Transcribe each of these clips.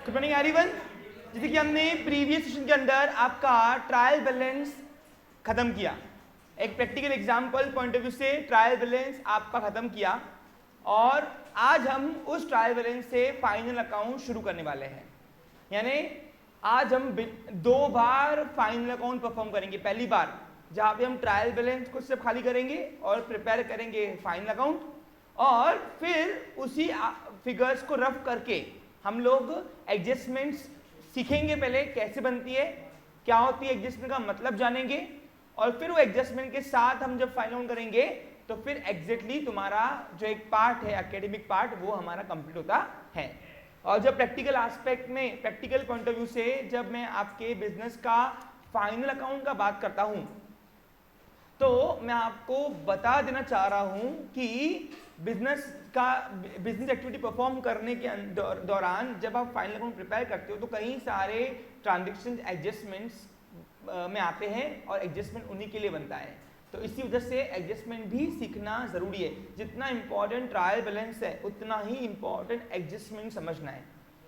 Good morning everyone. जैसे कि हमने प्रीवियस सेशन के अंदर आपका ट्रायल बैलेंस खत्म किया, एक practical example point of view से ट्रायल बैलेंस आपका खत्म किया, और आज हम उस ट्रायल बैलेंस से फाइनल अकाउंट शुरू करने वाले हैं। यानी आज हम 2 बार फाइनल अकाउंट परफॉर्म करेंगे। पहली बार जहाँ पे हम ट्रायल बैलेंस को सिर्फ खाली करेंगे और प्रिपेयर करेंगे फाइनल अकाउंट, और फिर उसी फिगर्स को रफ करके हम लोग एडजस्टमेंट्स सीखेंगे। पहले कैसे बनती है, क्या होती है एडजस्टमेंट का मतलब जानेंगे, और फिर वो एडजस्टमेंट के साथ हम जब फाइनल आउट करेंगे तो फिर एग्जैक्टली तुम्हारा जो एक पार्ट है एकेडमिक पार्ट वो हमारा कंप्लीट होता है। और जब प्रैक्टिकल एस्पेक्ट में, प्रैक्टिकल पॉइंट ऑफ व्यू से जब मैं आपके बिजनेस का फाइनल अकाउंट का बात करता हूं तो मैं आपको बता देना चाह रहा हूं कि बिजनेस एक्टिविटी परफॉर्म करने के दौरान जब आप फाइनल अकाउंट प्रिपेयर करते हो तो कई सारे ट्रांजैक्शन एडजस्टमेंट्स में आते हैं और एडजस्टमेंट उन्हीं के लिए बनता है। तो इसी वजह से एडजस्टमेंट भी सीखना ज़रूरी है। जितना इंपॉर्टेंट ट्रायल बैलेंस है उतना ही इंपॉर्टेंट एडजस्टमेंट समझना है।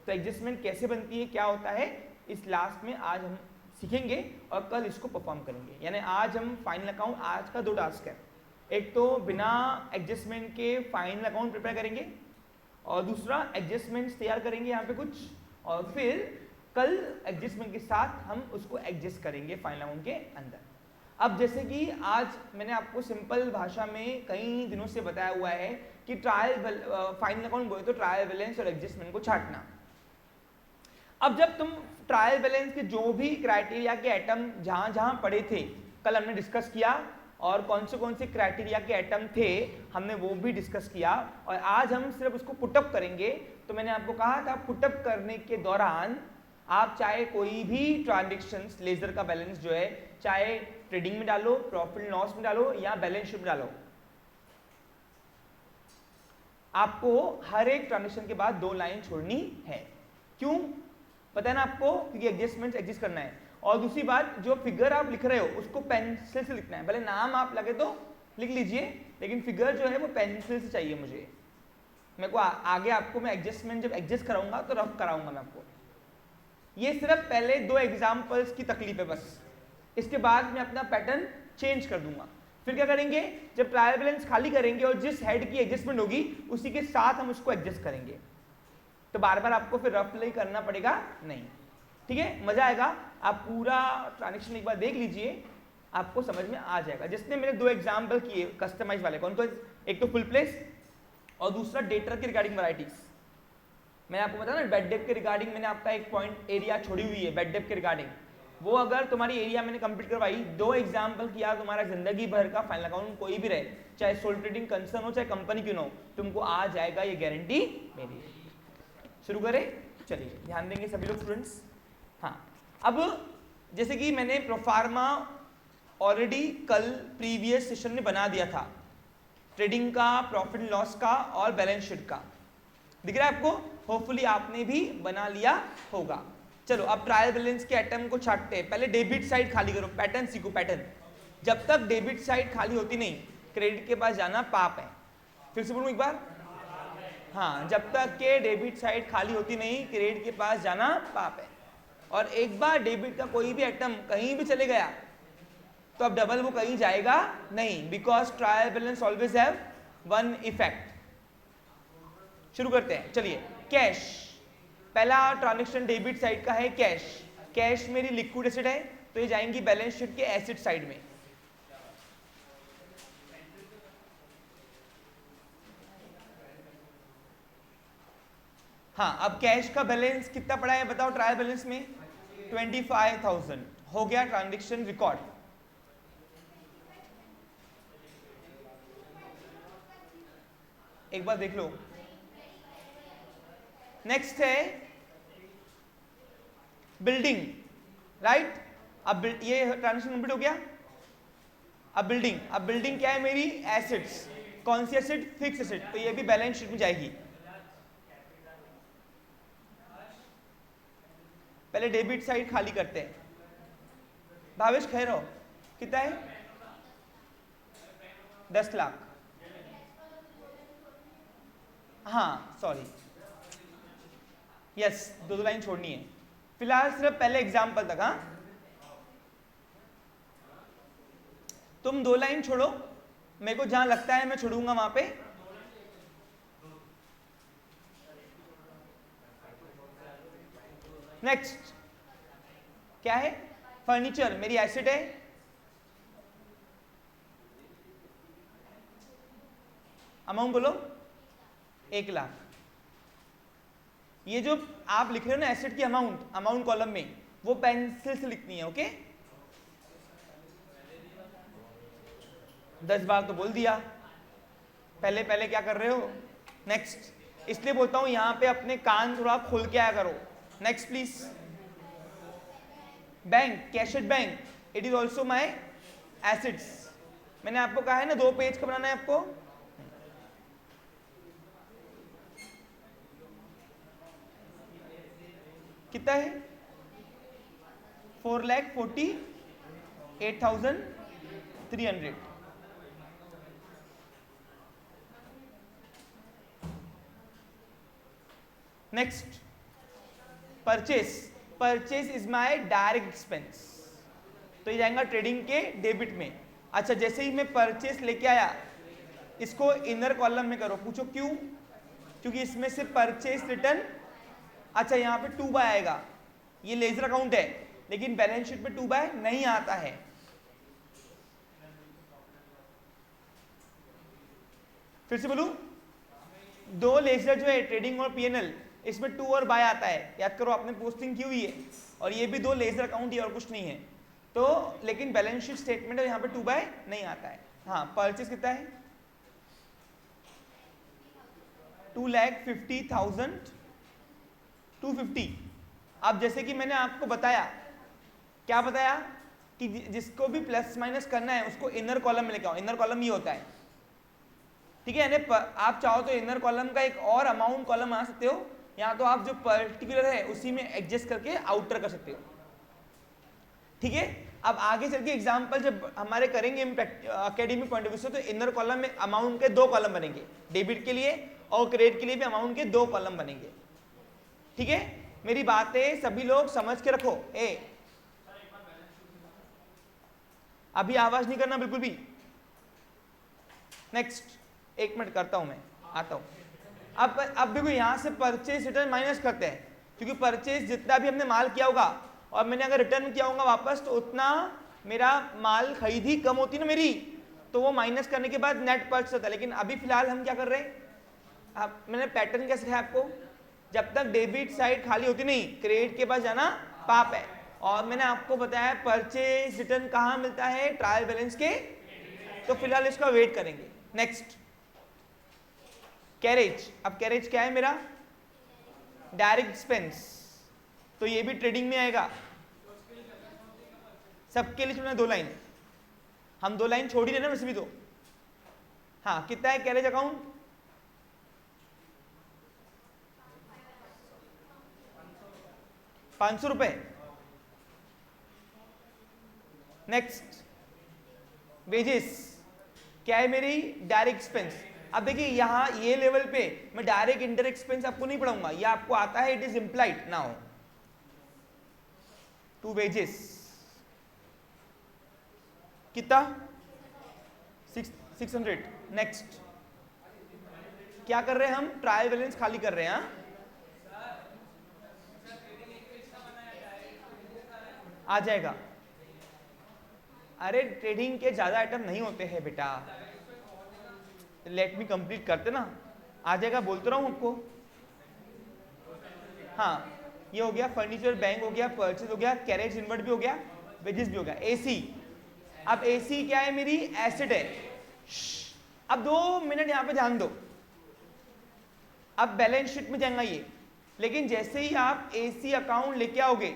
तो एडजस्टमेंट कैसे बनती है, क्या होता है, इस लास्ट में आज हम सीखेंगे और कल इसको परफॉर्म करेंगे। यानी आज हम फाइनल अकाउंट, आज का 2 टास्क है, एक तो बिना एडजस्टमेंट के फाइनल अकाउंट प्रिपेयर करेंगे और दूसरा एडजस्टमेंट्स तैयार करेंगे यहाँ पे कुछ, और फिर कल एडजस्टमेंट के साथ हम उसको एडजस्ट करेंगे फाइनल अकाउंट के अंदर। अब जैसे कि आज मैंने आपको सिंपल भाषा में कई दिनों से बताया हुआ है कि फाइनल अकाउंट बोले तो ट्रायल बैलेंस और एडजस्टमेंट को छांटना। अब जब तुम ट्रायल बैलेंस के जो भी क्राइटेरिया के आइटम जहां जहां पढ़े थे कल हमने डिस्कस किया, और कौन से क्राइटेरिया के आइटम थे हमने वो भी डिस्कस किया, और आज हम सिर्फ उसको पुटअप करेंगे। तो मैंने आपको कहा था पुटअप करने के दौरान आप चाहे कोई भी ट्रांजेक्शंस, लेजर का बैलेंस जो है, चाहे ट्रेडिंग में डालो, प्रॉफिट लॉस में डालो या बैलेंस शीट में डालो, आपको हर एक ट्रांजेक्शन के बाद 2 लाइन छोड़नी है। क्यों पता है ना आपको? क्योंकि एडजस्टमेंट एग्जिस्ट करना है। और दूसरी बात, जो फिगर आप लिख रहे हो उसको पेंसिल से लिखना है। भले नाम आप लगे तो लिख लीजिए, लेकिन फिगर जो है वो पेंसिल से चाहिए मुझे। मेरे को आगे आपको मैं एडजस्टमेंट जब एडजस्ट कराऊंगा तो रफ कराऊंगा मैं आपको। ये सिर्फ पहले 2 एग्जाम्पल्स की तकलीफ है बस, इसके बाद मैं अपना पैटर्न चेंज कर दूंगा। फिर क्या करेंगे, जब ट्रायल बैलेंस खाली करेंगे और जिस हेड की एडजस्टमेंट होगी उसी के साथ हम उसको एडजस्ट करेंगे। तो बार बार आपको फिर रफली करना पड़ेगा नहीं, ठीक है? मजा आएगा। आप पूरा ट्रांजेक्शन एक बार देख लीजिए, आपको समझ में आ जाएगा। जिसने मेरे 2 एग्जाम्पल किए कस्टमाइज वाले, कौन कौन? एक तो फुल प्लेस और दूसरा डेटर के रिगार्डिंग वैरायटीज। मैंने आपको बताया ना बेड डेप के रिगार्डिंग मैंने आपका एक पॉइंट एरिया छोड़ी हुई है बेड डेप के रिगार्डिंग, वो अगर तुम्हारी एरिया मैंने कंप्लीट करवाई, 2 एग्जाम्पल किया, तुम्हारा जिंदगी भर का फाइनल अकाउंट कोई भी रहे, चाहे सोल ट्रेडिंग कंसर्न हो चाहे कंपनी क्यों ना हो, तुमको आ जाएगा, ये गारंटी मेरी। शुरू करें? चलिए ध्यान देंगे सभी लोग स्टूडेंट्स। हाँ, अब जैसे कि मैंने प्रोफार्मा ऑलरेडी कल प्रीवियस सेशन में बना दिया था, ट्रेडिंग का, प्रॉफिट लॉस का और बैलेंस शीट का, दिख रहा है आपको? होपफुली आपने भी बना लिया होगा। चलो अब ट्रायल बैलेंस के आइटम को छांटते हैं। पहले डेबिट साइड खाली करो, पैटर्न सीखो। पैटर्न, जब तक डेबिट साइड खाली होती नहीं क्रेडिट के पास जाना पाप है। फिर से बोलूं एक बार, हाँ, जब तक के डेबिट साइड खाली होती नहीं क्रेडिट के पास जाना पाप है। और एक बार डेबिट का कोई भी आइटम कहीं भी चले गया तो अब डबल वो कहीं जाएगा नहीं, because trial balance always have one effect. शुरू करते हैं, चलिए। कैश, पहला ट्रांजैक्शन डेबिट साइड का है कैश। कैश मेरी लिक्विड एसेट है तो ये जाएंगी बैलेंस शीट के एसेट साइड में। हाँ, अब कैश का बैलेंस कितना पड़ा है बताओ? ट्रायल बैलेंस में 25,000 हो गया, ट्रांजैक्शन रिकॉर्ड। एक बार देख लो। नेक्स्ट है बिल्डिंग, राइट? अब ये ट्रांजैक्शन कंप्लीट हो गया। अब बिल्डिंग क्या है मेरी? एसेट्स। कौन सी एसेट? फिक्स एसेट, तो ये भी बैलेंस शीट में जाएगी। पहले डेबिट साइड खाली करते हैं। भावेश खैरो, कितना है? 10 लाख। हाँ सॉरी, यस, दो दो लाइन छोड़नी है फिलहाल, सिर्फ पहले एग्जाम्पल तक। हाँ, तुम 2 लाइन छोड़ो, मेरे को जहां लगता है मैं छोड़ूंगा वहां पे। नेक्स्ट क्या है? फर्नीचर मेरी एसेट है, अमाउंट बोलो 1 लाख। ये जो आप लिख रहे हो ना एसेट की अमाउंट, अमाउंट कॉलम में, वो पेंसिल से लिखनी है। ओके, 10 बार तो बोल दिया, पहले पहले क्या कर रहे हो। नेक्स्ट, इसलिए बोलता हूं यहां पे अपने कान थोड़ा खोल के आया करो। Next please. Bank, cash at bank, it is also my assets. मैंने आपको कहा है ना 2 पेज का बनाना है आपको। कितना है? 4,48,300। Next, purchase, purchase is my direct expense, तो ये जाएगा ट्रेडिंग के डेबिट में। अच्छा, जैसे ही मैं परचेस लेके आया, इसको इनर कॉलम में करो। पूछो क्यों? क्योंकि इसमें से परचेस रिटर्न, अच्छा यहाँ पे 2 बाय आएगा, ये लेजर अकाउंट है, लेकिन बैलेंस शीट में 2 बाय नहीं आता है। फिर से बोलूं, 2 लेजर जो है ट्रेडिंग और पीएनएल, इसमें 2 और बाय आता है। याद करो, आपने पोस्टिंग की हुई है, और ये भी 2 लेजर अकाउंट ही, और कुछ नहीं है। तो लेकिन बैलेंस शीट स्टेटमेंट है, यहाँ पे 2 बाय नहीं आता है। हाँ, परचेस कितना है? 2,50,250। अब जैसे कि मैंने आपको बताया, क्या बताया कि जिसको भी प्लस माइनस करना है उसको इनर कॉलम में लेके आओ। इनर कॉलम ये होता है, ठीक है। यानी आप चाहो तो इनर कॉलम का एक और अमाउंट कॉलम बना सकते हो, या तो आप जो पर्टिकुलर है उसी में एडजस्ट करके आउटर कर सकते हो, ठीक है। अब आगे चल के एग्जाम्पल जब हमारे करेंगे एकेडमिक पॉइंट ऑफ व्यू से, तो इनर कॉलम में अमाउंट के 2 कॉलम बनेंगे, डेबिट के लिए और क्रेडिट के लिए भी अमाउंट के 2 कॉलम बनेंगे, ठीक है। मेरी बातें सभी लोग समझ के रखो। अभी आवाज नहीं करना बिल्कुल भी। नेक्स्ट, 1 मिनट करता हूं, मैं आता हूं। अब देखो, यहां से परचेज रिटर्न माइनस करते हैं, क्योंकि परचेज जितना भी हमने माल किया होगा और मैंने अगर रिटर्न किया होगा वापस, तो उतना मेरा माल खरीदी कम होती ना मेरी, तो वो माइनस करने के बाद नेट परचेज होता है। लेकिन अभी फिलहाल हम क्या कर रहे हैं, मैंने पैटर्न क्या सिखाया आपको, जब तक डेबिट साइड खाली होती नहीं, क्रेडिट के पास जाना पाप है। और मैंने आपको बताया परचेज रिटर्न कहाँ मिलता है, ट्रायल बैलेंस के। तो फिलहाल इसका वेट करेंगे। Next, carriage. अब कैरेज क्या है मेरा? डायरेक्ट एक्सपेंस, तो ये भी ट्रेडिंग में आएगा। सबके लिए छोड़ना 2 लाइन, हम 2 लाइन छोड़ ही रहे ना वैसे भी तो। हाँ, कितना है कैरेज अकाउंट? 500 रुपए। नेक्स्ट, वेजेस क्या है मेरी? Direct expense. अब देखिए यहां ये लेवल पे मैं डायरेक्ट इंडायरेक्ट एक्सपेंस आपको नहीं पढ़ाऊंगा, ये आपको आता है, it is implied now to wages. कितना? 600। नेक्स्ट, क्या कर रहे हैं हम? ट्रायल बैलेंस खाली कर रहे हैं। हाँ, आ जाएगा। अरे ट्रेडिंग के ज्यादा आइटम नहीं होते हैं बेटा, लेट मी कंप्लीट करते ना, आ जाएगा, बोलते रहा हूं आपको। हाँ, ये हो गया फर्नीचर, बैंक हो गया, परचेज हो गया, कैरेज इनवर्ट भी हो गया, वेजेस भी हो गया। एसी, अब एसी क्या है मेरी? एसेट है। अब 2 मिनट यहां पे ध्यान दो, अब बैलेंस शीट में जाएगा ये, लेकिन जैसे ही आप एसी अकाउंट लेके आओगे,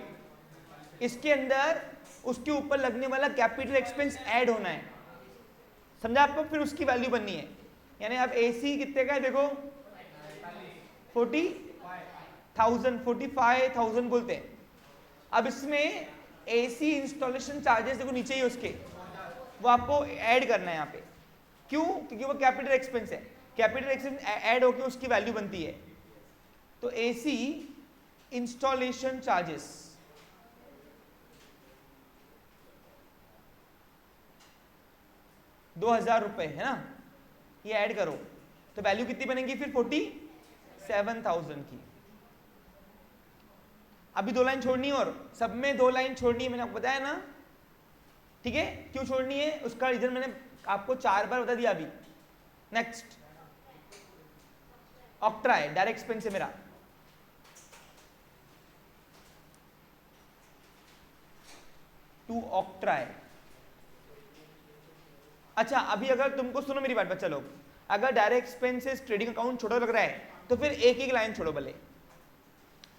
इसके अंदर उसके ऊपर लगने वाला कैपिटल एक्सपेंस ऐड होना है, समझा आपको? फिर उसकी वैल्यू बननी है। यानी अब एसी कितने का है देखो, 45,000 बोलते हैं। अब इसमें एसी इंस्टॉलेशन चार्जेस देखो नीचे ही उसके, वो आपको ऐड करना है यहाँ पे। क्यों? क्योंकि वो कैपिटल एक्सपेंस है, कैपिटल एक्सपेंस ऐड होकर उसकी वैल्यू बनती है। तो एसी इंस्टॉलेशन चार्जेस, ₹2000 है ना, ये ऐड करो तो वैल्यू कितनी बनेगी फिर 47,000 की। अभी 2 लाइन छोड़नी है, और सब में 2 लाइन छोड़नी है, मैंने आपको बताया ना, ठीक है। क्यों छोड़नी है उसका रीजन मैंने आपको 4 बार बता दिया अभी। नेक्स्ट, ऑक्ट्रा है, डायरेक्ट एक्सपेंस है मेरा, टू ऑक्ट्रा है। अच्छा, अभी अगर तुमको, सुनो मेरी बात बच्चा लोग, अगर डायरेक्ट एक्सपेंसेस ट्रेडिंग अकाउंट छोटा लग रहा है तो फिर एक एक लाइन छोड़ो भले।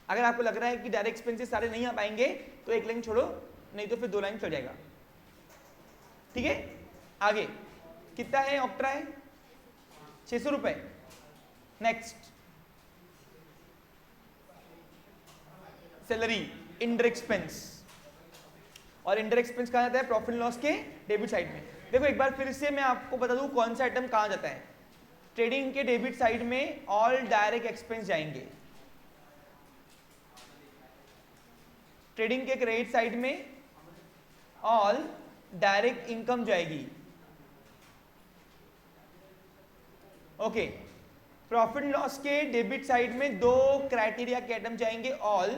अगर आपको लग रहा है कि डायरेक्ट एक्सपेंसेस सारे नहीं आ पाएंगे तो एक लाइन छोड़ो, नहीं तो फिर 2 लाइन चल जाएगा, ठीक है। आगे कितना है, ऑक्ट्रा है ₹600। नेक्स्ट, सैलरी, इंडायरेक्ट एक्सपेंस, और इंडायरेक्ट एक्सपेंस कहाँ जाता है, प्रॉफिट लॉस के डेबिट साइड में। देखो एक बार फिर से मैं आपको बता दूं कौन सा आइटम कहाँ जाता है। ट्रेडिंग के डेबिट साइड में ऑल डायरेक्ट एक्सपेंस जाएंगे, ट्रेडिंग के क्रेडिट साइड में ऑल डायरेक्ट इनकम जाएगी, ओके। प्रॉफिट लॉस के डेबिट साइड में 2 क्राइटेरिया के आइटम जाएंगे, all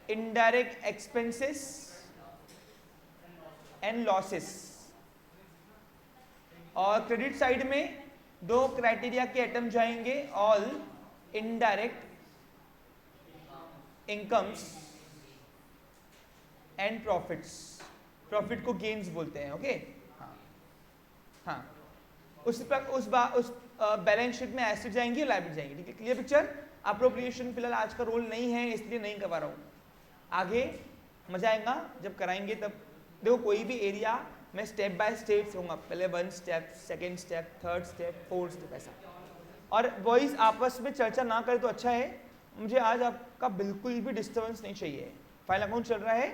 indirect expenses and losses, और क्रेडिट साइड में 2 क्राइटेरिया के आइटम जाएंगे, all indirect incomes and profits. Profit को गेन्स बोलते हैं, ओके। हाँ, उस बैलेंस शीट में एसेट जाएंगी और लायबिलिटी जाएंगी, ठीक है। Clear picture. अप्रोप्रिएशन फिलहाल आज का रोल नहीं है इसलिए नहीं करवा रहा हूँ, आगे मजा आएगा जब कराएंगे तब। देखो कोई भी एरिया मैं स्टेप बाय स्टेप कहूँगा, पहले 1 step, 2nd step, 3rd step, 4th step, ऐसा। और बॉयज आपस में चर्चा ना करें तो अच्छा है, मुझे आज आपका बिल्कुल भी डिस्टर्बेंस नहीं चाहिए। फाइनल अकाउंट चल रहा है।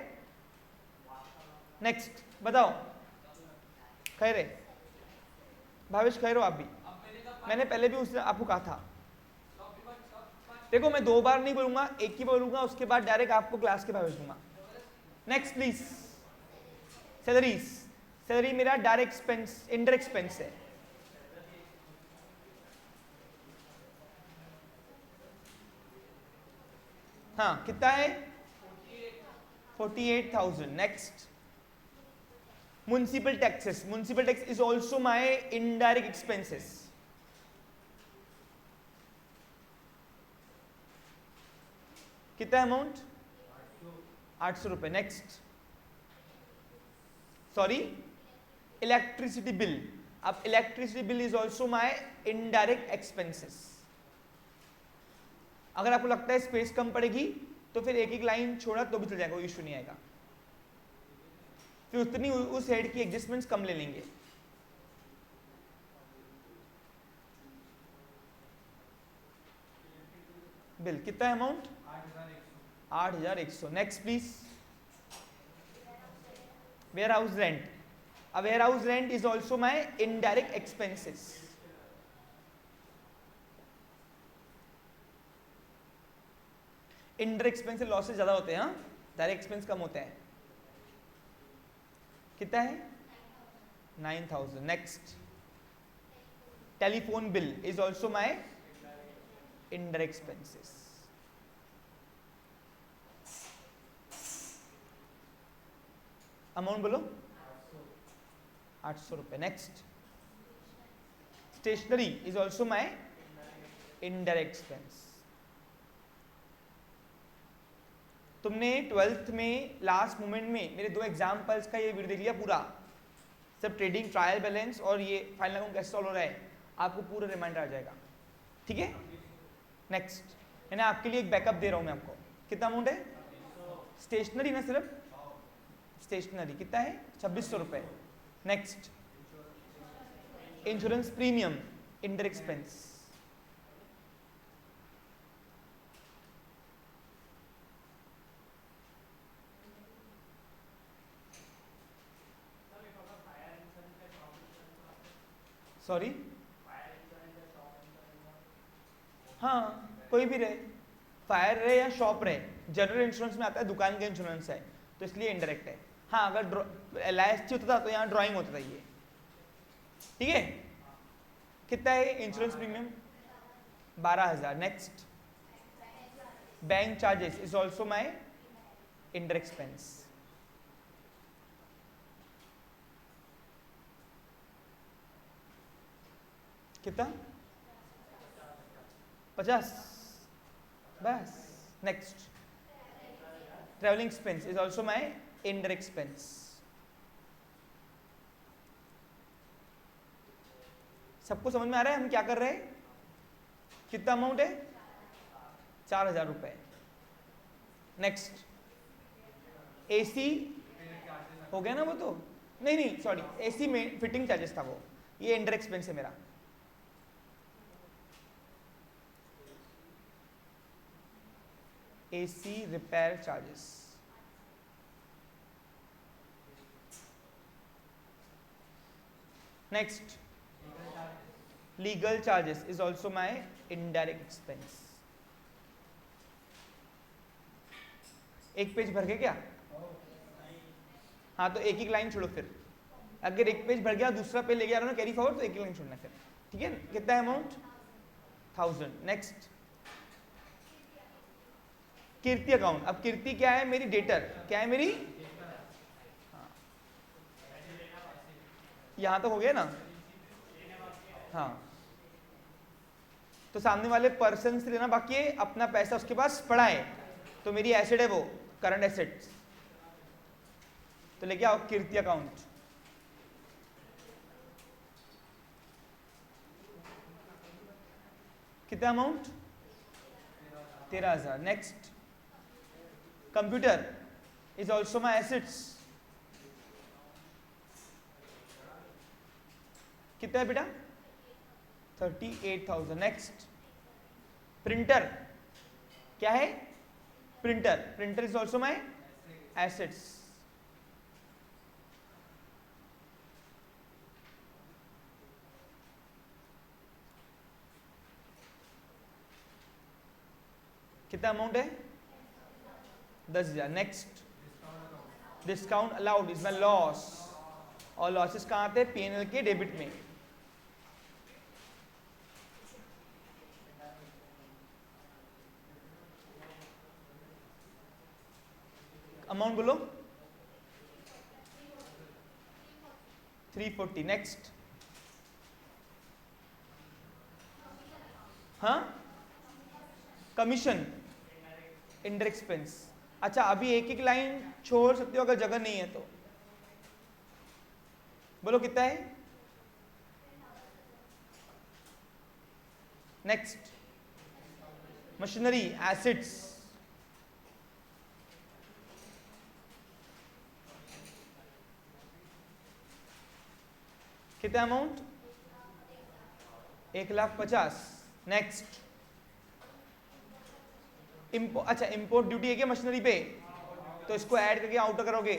नेक्स्ट बताओ, खैर है भावेश, खैर हो आप भी, मैंने पहले भी उसने आपको कहा था। देखो मैं 2 बार नहीं बोलूंगा, एक ही बोलूंगा, उसके बाद डायरेक्ट आपको क्लास के भावेश दूंगा। Next please, salaries. सैलरी मेरा डायरेक्ट एक्सपेंस, इनडायरेक्ट एक्सपेंस है। हाँ कितना है, 48,000। Next, municipal taxes. Municipal tax is also my indirect expenses. कितना amount, ₹800। Next, sorry, electricity bill. अब electricity bill is also my indirect expenses. अगर आपको लगता है स्पेस कम पड़ेगी तो फिर एक एक लाइन छोड़ा तो भी चल जाएगा, कोई इशू नहीं आएगा, फिर उतनी उस हेड की एडजस्टमेंट्स कम ले लेंगे। बिल कितना है amount, 8,100। Next please, warehouse rent. अब warehouse rent is also my indirect expenses. Indirect expense से लॉसेस ज्यादा होते हैं, हाँ, डायरेक्ट एक्सपेंस कम होते हैं। कितना है, 9,000। Next, telephone bill is also my indirect expenses. Amount बोलो, ₹800। Next, stationery is also my indirect expense. तुमने 12th में लास्ट मोमेंट में मेरे 2 एग्जाम्पल्स का ये वीडियो देख लिया पूरा, सब ट्रेडिंग, ट्रायल बैलेंस और ये फाइनल अकाउंट कैसे सॉल्व हो रहा है, आपको पूरा रिमाइंडर आ जाएगा, ठीक है। नेक्स्ट, मैंने आपके लिए एक बैकअप दे रहा हूँ मैं आपको। कितना अमाउंट है, स्टेशनरी ना सिर्फ, स्टेशनरी कितना है, ₹2600। Next, insurance premium, indirect expense. Sorry, हाँ कोई भी रहे, फायर रहे या शॉप रहे, जनरल इंश्योरेंस में आता है दुकान का इंश्योरेंस है, तो इसलिए इनडायरेक्ट है। हाँ, अगर LIC होता था तो यहाँ ड्राइंग होता था ये, ठीक है। कितना है insurance premium? 12,000। Next, bank charges is also my indirect expense. कितना? 50, बस। Next, travelling expense is also my indirect expense. सबको समझ में आ रहा है हम क्या कर रहे हैं? कितना अमाउंट है? 4,000 रुपए। नेक्स्ट, AC हो गया ना वो तो? नहीं सॉरी, AC में फिटिंग चार्जेस था वो, ये इंडायरेक्ट एक्सपेंस है मेरा। AC repair charges. Next, legal charges is also my indirect expense. एक पेज भर गए क्या? हाँ, तो एक एक लाइन छोड़ो फिर। अगर एक पेज भर गया, दूसरा पेज ले गया ना कैरी फॉरवर्ड, तो एक लाइन छोड़ना फिर, ठीक है। कितना अमाउंट? 1000। नेक्स्ट, कीर्ति अकाउंट। अब कीर्ति क्या है? मेरी डेटर। क्या है मेरी? हाँ, यहां तक हो गया ना? हाँ, तो सामने वाले पर्सन से लेना बाकी है, अपना पैसा उसके पास पड़ा है, तो मेरी एसेट है वो, करंट एसेट्स, तो लेके आओ कीर्ति अकाउंट। कितना amount? 13,000। Next, computer is also my assets. कितना है बेटा? 38,000। Next, printer. क्या है? Printer is also my assets. कितना अमाउंट है? 10,000। Next, discount allowed is my loss, और लॉसेस कहाँ आते हैं? P&L के डेबिट में। अमाउंट बोलो। 340। नेक्स्ट, हाँ, कमीशन इंडायरेक्ट एक्सपेंस। अच्छा, अभी एक एक लाइन छोड़ सकते हो अगर जगह नहीं है तो। बोलो कितना है? Next, machinery assets. कितना अमाउंट? 1,50,000। नेक्स्ट, अच्छा, इंपोर्ट ड्यूटी है क्या मशीनरी पे? तो इसको ऐड करके आउटर करोगे।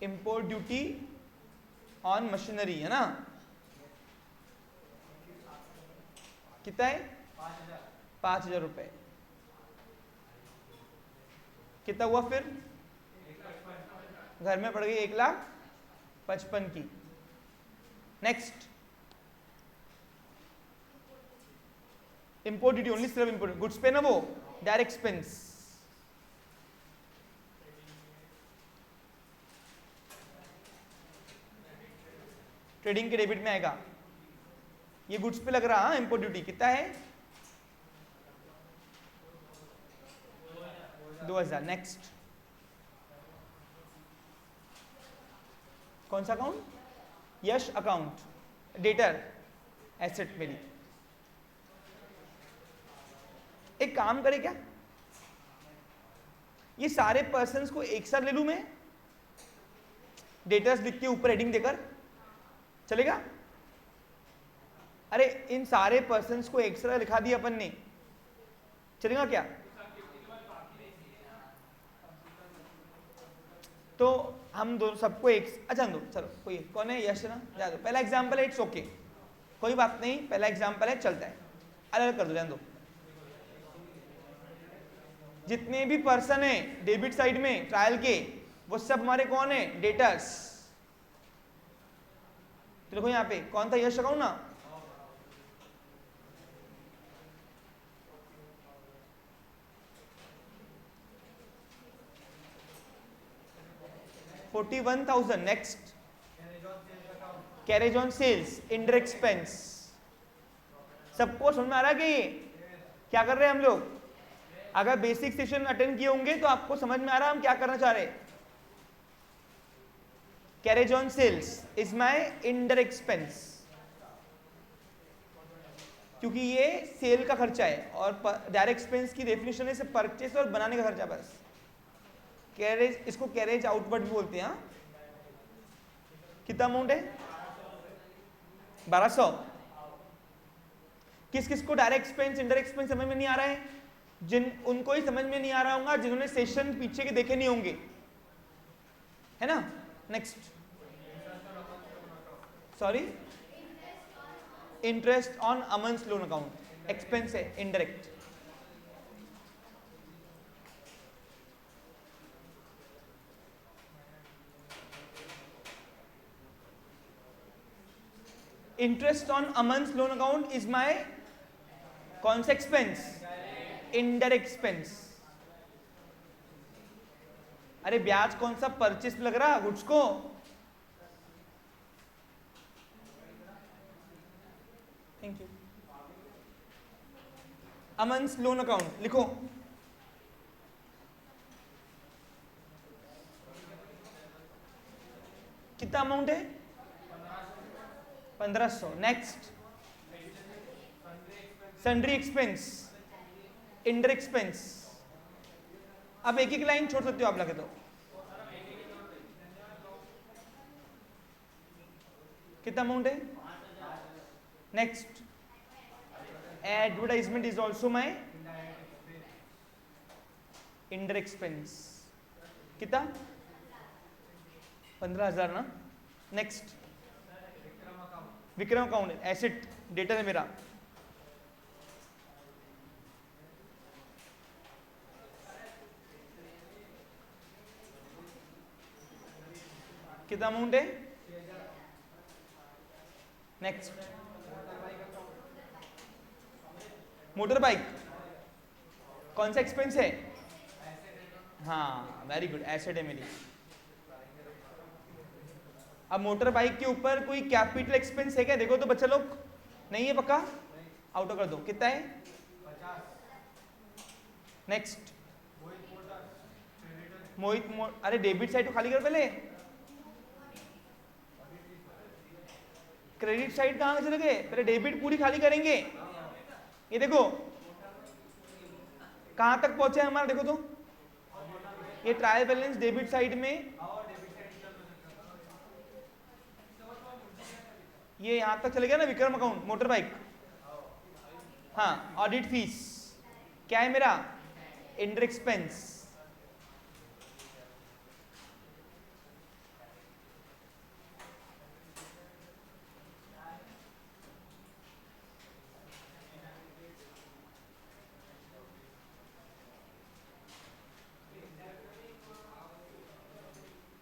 इंपोर्ट ड्यूटी ऑन मशीनरी है ना? कितना है? 5,000 रुपए। कितना हुआ फिर? घर में पड़ गई 1,55,000 की। नेक्स्ट, इंपोर्ट ड्यूटी ओनली, सिर्फ इंपोर्ट गुड्स पे ना, वो डायरेक्ट एक्सपेंस। ट्रेडिंग के डेबिट में आएगा, ये गुड्स पे लग रहा। इंपोर्ट ड्यूटी कितना है? 2,000। नेक्स्ट, कौन सा अकाउंट? यश अकाउंट, डेटर एसेट मेरी। एक काम करे क्या, ये सारे पर्सन्स को एक साथ ले लूं मैं, डेटर्स लिख के ऊपर हेडिंग देकर, चलेगा? अरे इन सारे पर्सन्स को एक साथ लिखा दिया अपन ने, चलेगा क्या? तो हम दोनों सबको एक, अच्छा दो, चलो कोई कौन है, यश ना, जा दो, पहला एग्जाम्पल है, इट्स ओके, कोई बात नहीं, पहला एग्जाम्पल है, चलता है, अलग अलग कर दो, जान दो। जितने भी पर्सन है डेबिट साइड में ट्रायल के, वो सब हमारे कौन है, डेटर्स। तो देखो यहाँ पे कौन था, यश अकाउंट ना, 41,000। Next, carriage on sales, indirect expense. सबको समझ में आ रहा है कि ये क्या कर रहे हैं हम लोग? अगर बेसिक सेशन अटेंड किए होंगे तो आपको समझ में आ रहा है हम क्या करना चाह रहे हैं। Carriage on sales is my indirect expense, क्योंकि ये सेल का खर्चा है, और डायरेक्ट एक्सपेंस की डेफिनेशन है सिर्फ परचेस और बनाने का खर्चा बस। कैरेज, इसको कैरेज आउटवर्ड भी बोलते हैं। कितना अमाउंट है? 1200। किस किस को डायरेक्ट एक्सपेंस इंडायरेक्ट एक्सपेंस समझ में नहीं आ रहा है? जिन उनको ही समझ में नहीं आ रहा होगा जिन्होंने सेशन पीछे के देखे नहीं होंगे, है ना। Next, sorry, interest on Aman's loan account, expense है indirect. Interest on Aman's loan account is my कौन सा एक्सपेंस? Indirect expense. अरे ब्याज कौन सा परचेस लग रहा गुड्स को? Thank you. Aman's loan account लिखो, कितना अमाउंट है? 1500। Next, sundry expense, indirect expense. अब एक एक लाइन छोड़ सकते हो आप लगे तो। कितना अमाउंट है? Next, advertisement is also my indirect expense. कितना? 15,000 ना। Next, Vikram account, asset data है मेरा। कितना अमाउंट है? नेक्स्ट, मोटर बाइक, कौन सा एक्सपेंस है? हाँ वेरी गुड, एसेट है मेरी। अब मोटर बाइक के ऊपर कोई कैपिटल एक्सपेंस है क्या? देखो तो बच्चा लोग, नहीं है पक्का? आउट कर दो। कितना है? 50। नेक्स्ट, मोहित अरे डेबिट साइड तो खाली कर पहले। क्रेडिट साइड कहां चले गए? पहले डेबिट पूरी खाली करेंगे। ये देखो कहां तक पहुंचे हैं हमारा, देखो तो ये ट्रायल बैलेंस डेबिट साइड में, ये यहां तक चले गया ना विक्रम अकाउंट, मोटर बाइक। हाँ, ऑडिट फीस क्या है मेरा? Indirect expense.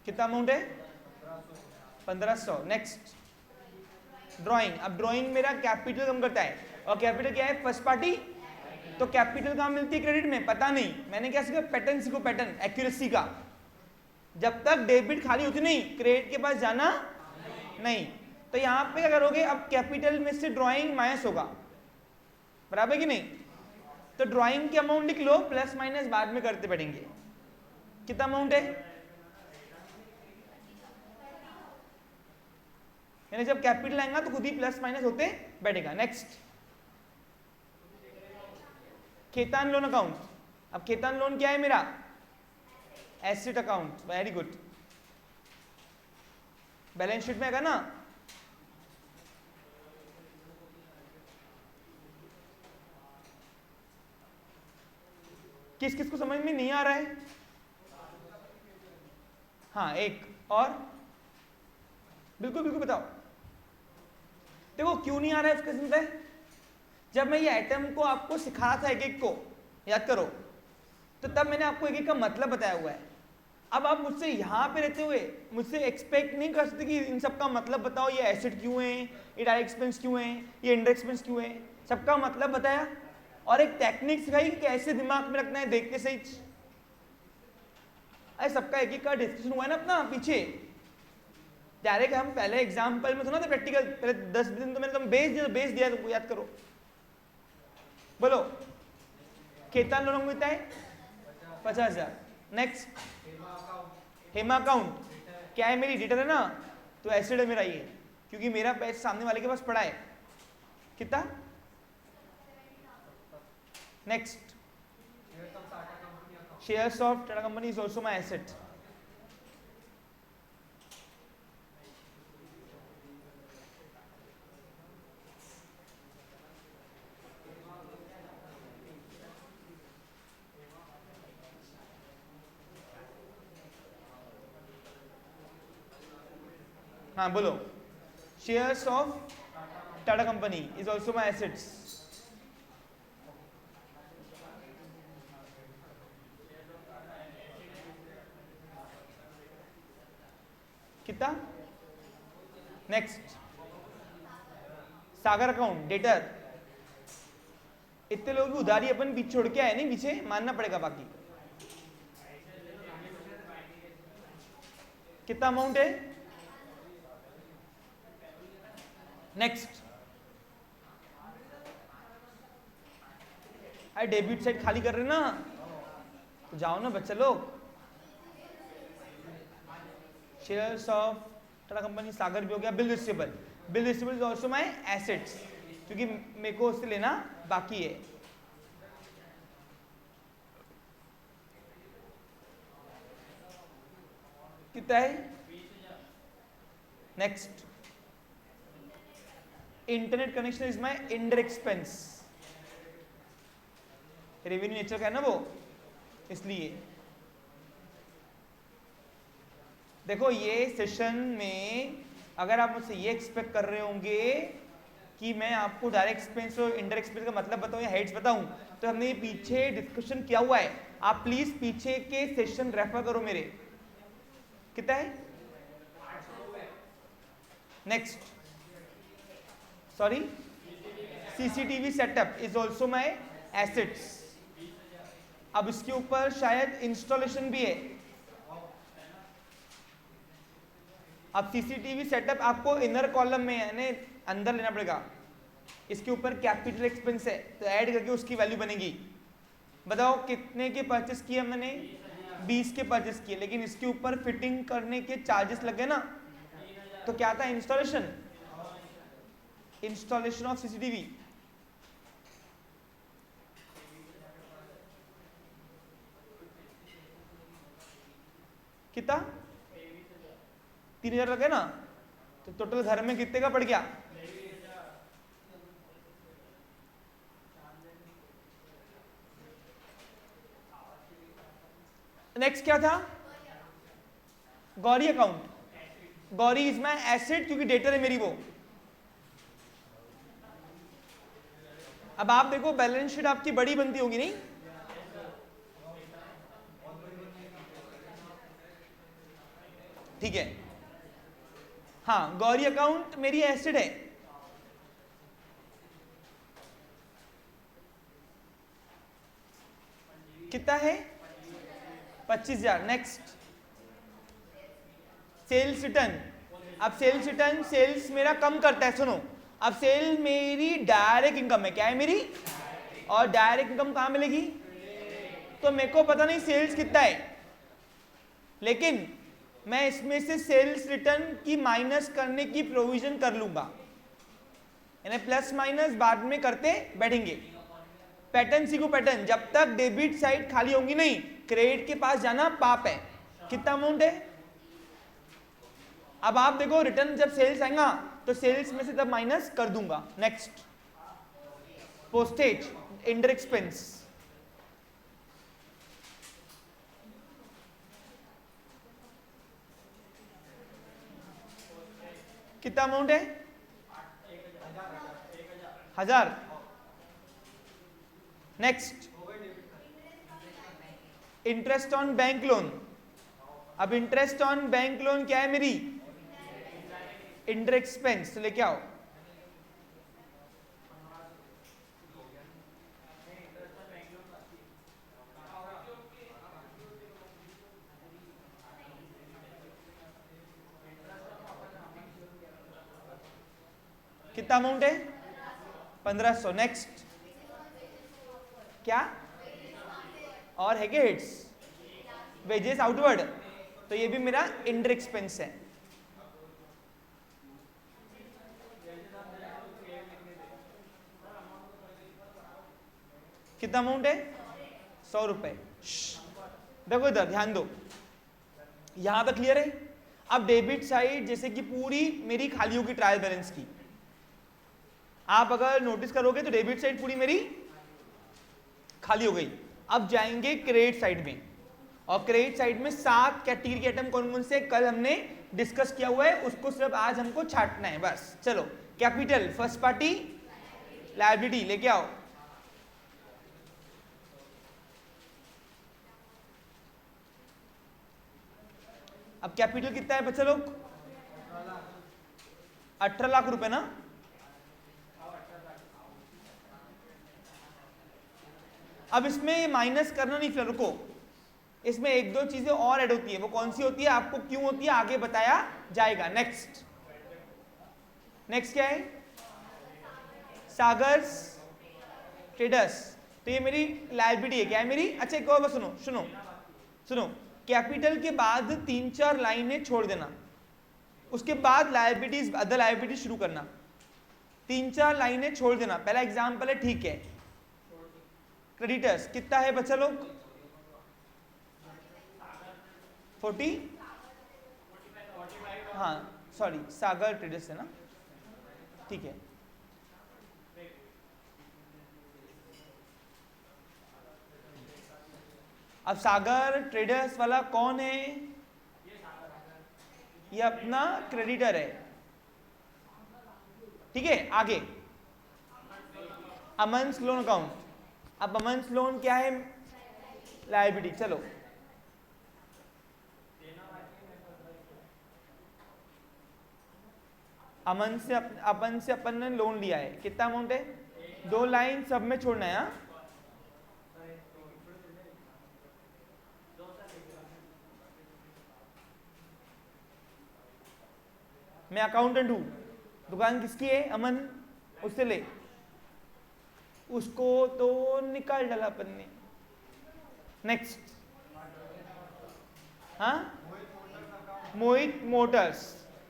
कितना अमाउंट है? 1500। Next, drawing. अब ड्राइंग मेरा कैपिटल कम करता है, और कैपिटल क्या है? First party. तो कैपिटल कहाँ मिलती है क्रेडिट में? पता नहीं। मैंने क्या सीखा? पैटर्न सीखो, पैटर्न एक्यूरेसी का। जब तक डेबिट खाली होती नहीं, क्रेडिट के पास जाना नहीं। तो यहाँ पे क्या करोगे? अब कैपिटल में से ड्राइंग माइनस होगा, बराबर कि नहीं? तो ड्राइंग के अमाउंट लिख लो, प्लस माइनस बाद में करते बैठेंगे। कितना अमाउंट है? यानी जब कैपिटल आएगा तो खुद ही प्लस माइनस होते बैठेगा। Next, Khetan loan account. अब खेतान लोन क्या है मेरा? Asset account. Very good, balance sheet में आएगा ना। किस किस को समझ में नहीं आ रहा है? हाँ, एक और बिल्कुल बिल्कुल बताओ। देखो क्यों नहीं आ रहा है इसका सिंपल है, जब मैं ये आइटम को आपको सिखाया था एक एक को, याद करो, तो तब मैंने आपको एक एक का मतलब बताया हुआ है। अब आप मुझसे यहाँ पे रहते हुए मुझसे एक्सपेक्ट नहीं कर सकते कि इन सबका मतलब बताओ, ये एसेट क्यों है, ये डायरेक्ट एक्सपेंस क्यों है, ये इनडायरेक्ट एक्सपेंस क्यों है, सबका मतलब बताया और एक टेक्निक सिखाई कि कैसे दिमाग में रखना है देख के सही। अरे सबका एक एक का डिस्कशन हुआ है ना अपना पीछे, डायरेक्ट हम पहले एग्जाम्पल में सुना था प्रैक्टिकल, पहले 10 दिन तो मैंने तुम बेच दिया तुमको, याद करो। बोलो खेतान लोगों को कितना है? 50,000। नेक्स्ट हेमा अकाउंट क्या है? मेरी डेटर है ना, तो एसिड है मेरा ये, क्योंकि मेरा पैसा सामने वाले के पास पड़ा है। कितना? Next shares of Tata company is also my asset. हाँ बोलो, shares of Tata company is also my assets. कितना? नेक्स्ट सागर अकाउंट डेटर, इतने लोगों की उधारी अपन पीछे छोड़ के आए, नहीं पीछे मानना पड़ेगा बाकी। कितना अमाउंट है? नेक्स्ट अरे डेबिट साइड खाली कर रहे ना, तो जाओ ना बच्चा लोग। शेयर्स ऑफ टाटा कंपनी सागर भी हो गया। Bill receivable, bill receivable is also my assets, क्योंकि मेरे को उससे लेना बाकी है। कितना है? Next internet connection is my indirect expense, revenue nature का है ना वो, इसलिए। देखो ये सेशन में अगर आप मुझसे ये एक्सपेक्ट कर रहे होंगे कि मैं आपको डायरेक्ट एक्सपेंस और इनडायरेक्ट एक्सपेंस का मतलब बताऊं या हेड्स बताऊं, तो हमने ये पीछे डिस्कशन किया हुआ है। आप प्लीज पीछे के सेशन रेफर करो मेरे। कितना है? Next sorry CCTV setup is also my assets. अब इसके ऊपर शायद इंस्टॉलेशन भी है। अब सीसीटीवी सेटअप आपको इनर कॉलम में यानी अंदर लेना पड़ेगा। इसके ऊपर कैपिटल एक्सपेंस है, तो ऐड करके उसकी वैल्यू बनेगी। बताओ कितने के परचेस किए मैंने? 20 के परचेस किए, लेकिन इसके ऊपर फिटिंग करने के चार्जेस लगे ना, तो क्या था? Installation of CCTV. कितना? 3,000 लगे ना, तो टोटल घर में कितने का पड़ गया? नेक्स्ट क्या था? Gauri account. Gauri is my asset, क्योंकि डेटर है मेरी वो। अब आप देखो बैलेंस शीट आपकी बड़ी बनती होगी नहीं? ठीक है, हाँ गौरी अकाउंट मेरी एसेट है। कितना है? 25,000। Next sales return. अब सेल्स रिटर्न, सेल्स मेरा कम करता है। सुनो, अब सेल मेरी डायरेक्ट इनकम है। क्या है मेरी? और डायरेक्ट इनकम कहां मिलेगी? तो मेरे को पता नहीं सेल्स कितना है, लेकिन मैं इसमें से सेल्स रिटर्न की माइनस करने की प्रोविजन कर लूंगा, यानी प्लस माइनस बाद में करते बैठेंगे। पैटर्न सीखो, पैटर्न। जब तक डेबिट साइड खाली होंगी नहीं, क्रेडिट के पास जाना पाप है। कितना अमाउंट है? अब आप देखो रिटर्न जब सेल्स आएगा तो सेल्स में से तब माइनस कर दूंगा। Next postage indirect expense. कितना अमाउंट है? 1000। Next, interest on bank loan. अब इंटरेस्ट ऑन बैंक लोन क्या है मेरी? Inter expense. तो लेके आओ। कितना अमाउंट है? 1500। नेक्स्ट, क्या और है? हिट्स, वेजेस आउटवर्ड, तो ये भी मेरा इंटर एक्सपेंस है। कितना अमाउंट है? 100 रुपए। देखो इधर ध्यान दो, यहां तक क्लियर है? अब डेबिट साइड जैसे कि पूरी मेरी खाली होगी ट्रायल बैलेंस की। आप अगर नोटिस करोगे तो डेबिट साइड पूरी मेरी खाली हो गई। अब जाएंगे क्रेडिट साइड में, और क्रेडिट साइड में 7 कैटेगरी के आइटम कौन कौन से कल हमने डिस्कस किया हुआ है, उसको सिर्फ आज हमको छांटना है बस। चलो, कैपिटल, फर्स्ट पार्टी लायबिलिटी लेके आओ। अब कैपिटल कितना है बच्चा लोग? 18 लाख रुपए ना? अब इसमें माइनस करना नहीं, फिर रुको, इसमें एक दो चीजें और ऐड होती है। वो कौन सी होती है, आपको क्यों होती है आगे बताया जाएगा। नेक्स्ट, नेक्स्ट क्या है? Sagas traders. तो ये मेरी लायबिलिटी है। क्या है मेरी? अच्छा एक और बात सुनो सुनो सुनो, कैपिटल के बाद 3-4 लाइनें छोड़ देना, उसके बाद लायबिलिटीज, अदर लायबिलिटी शुरू करना। 3-4 लाइनें छोड़ देना। पहला एग्जाम्पल है, ठीक है, क्रेडिटर्स कितना है बच्चा लोग? 40, हाँ सॉरी, सागर ट्रेडर्स है ना, ठीक है। अब सागर ट्रेडर्स वाला कौन है? ये अपना क्रेडिटर है, ठीक है। आगे अमन्स लोन अकाउंट। अब अमन्स लोन क्या है? लायबिलिटी। चलो, अपन से अपन ने लोन लिया है, कितना अमाउंट है? 2 लाइन सब में छोड़ना है। मैं अकाउंटेंट हूं, दुकान किसकी है? अमन, उससे ले, उसको तो निकाल डाला अपन ने। नेक्स्ट, हाँ, मोहित मोटर्स।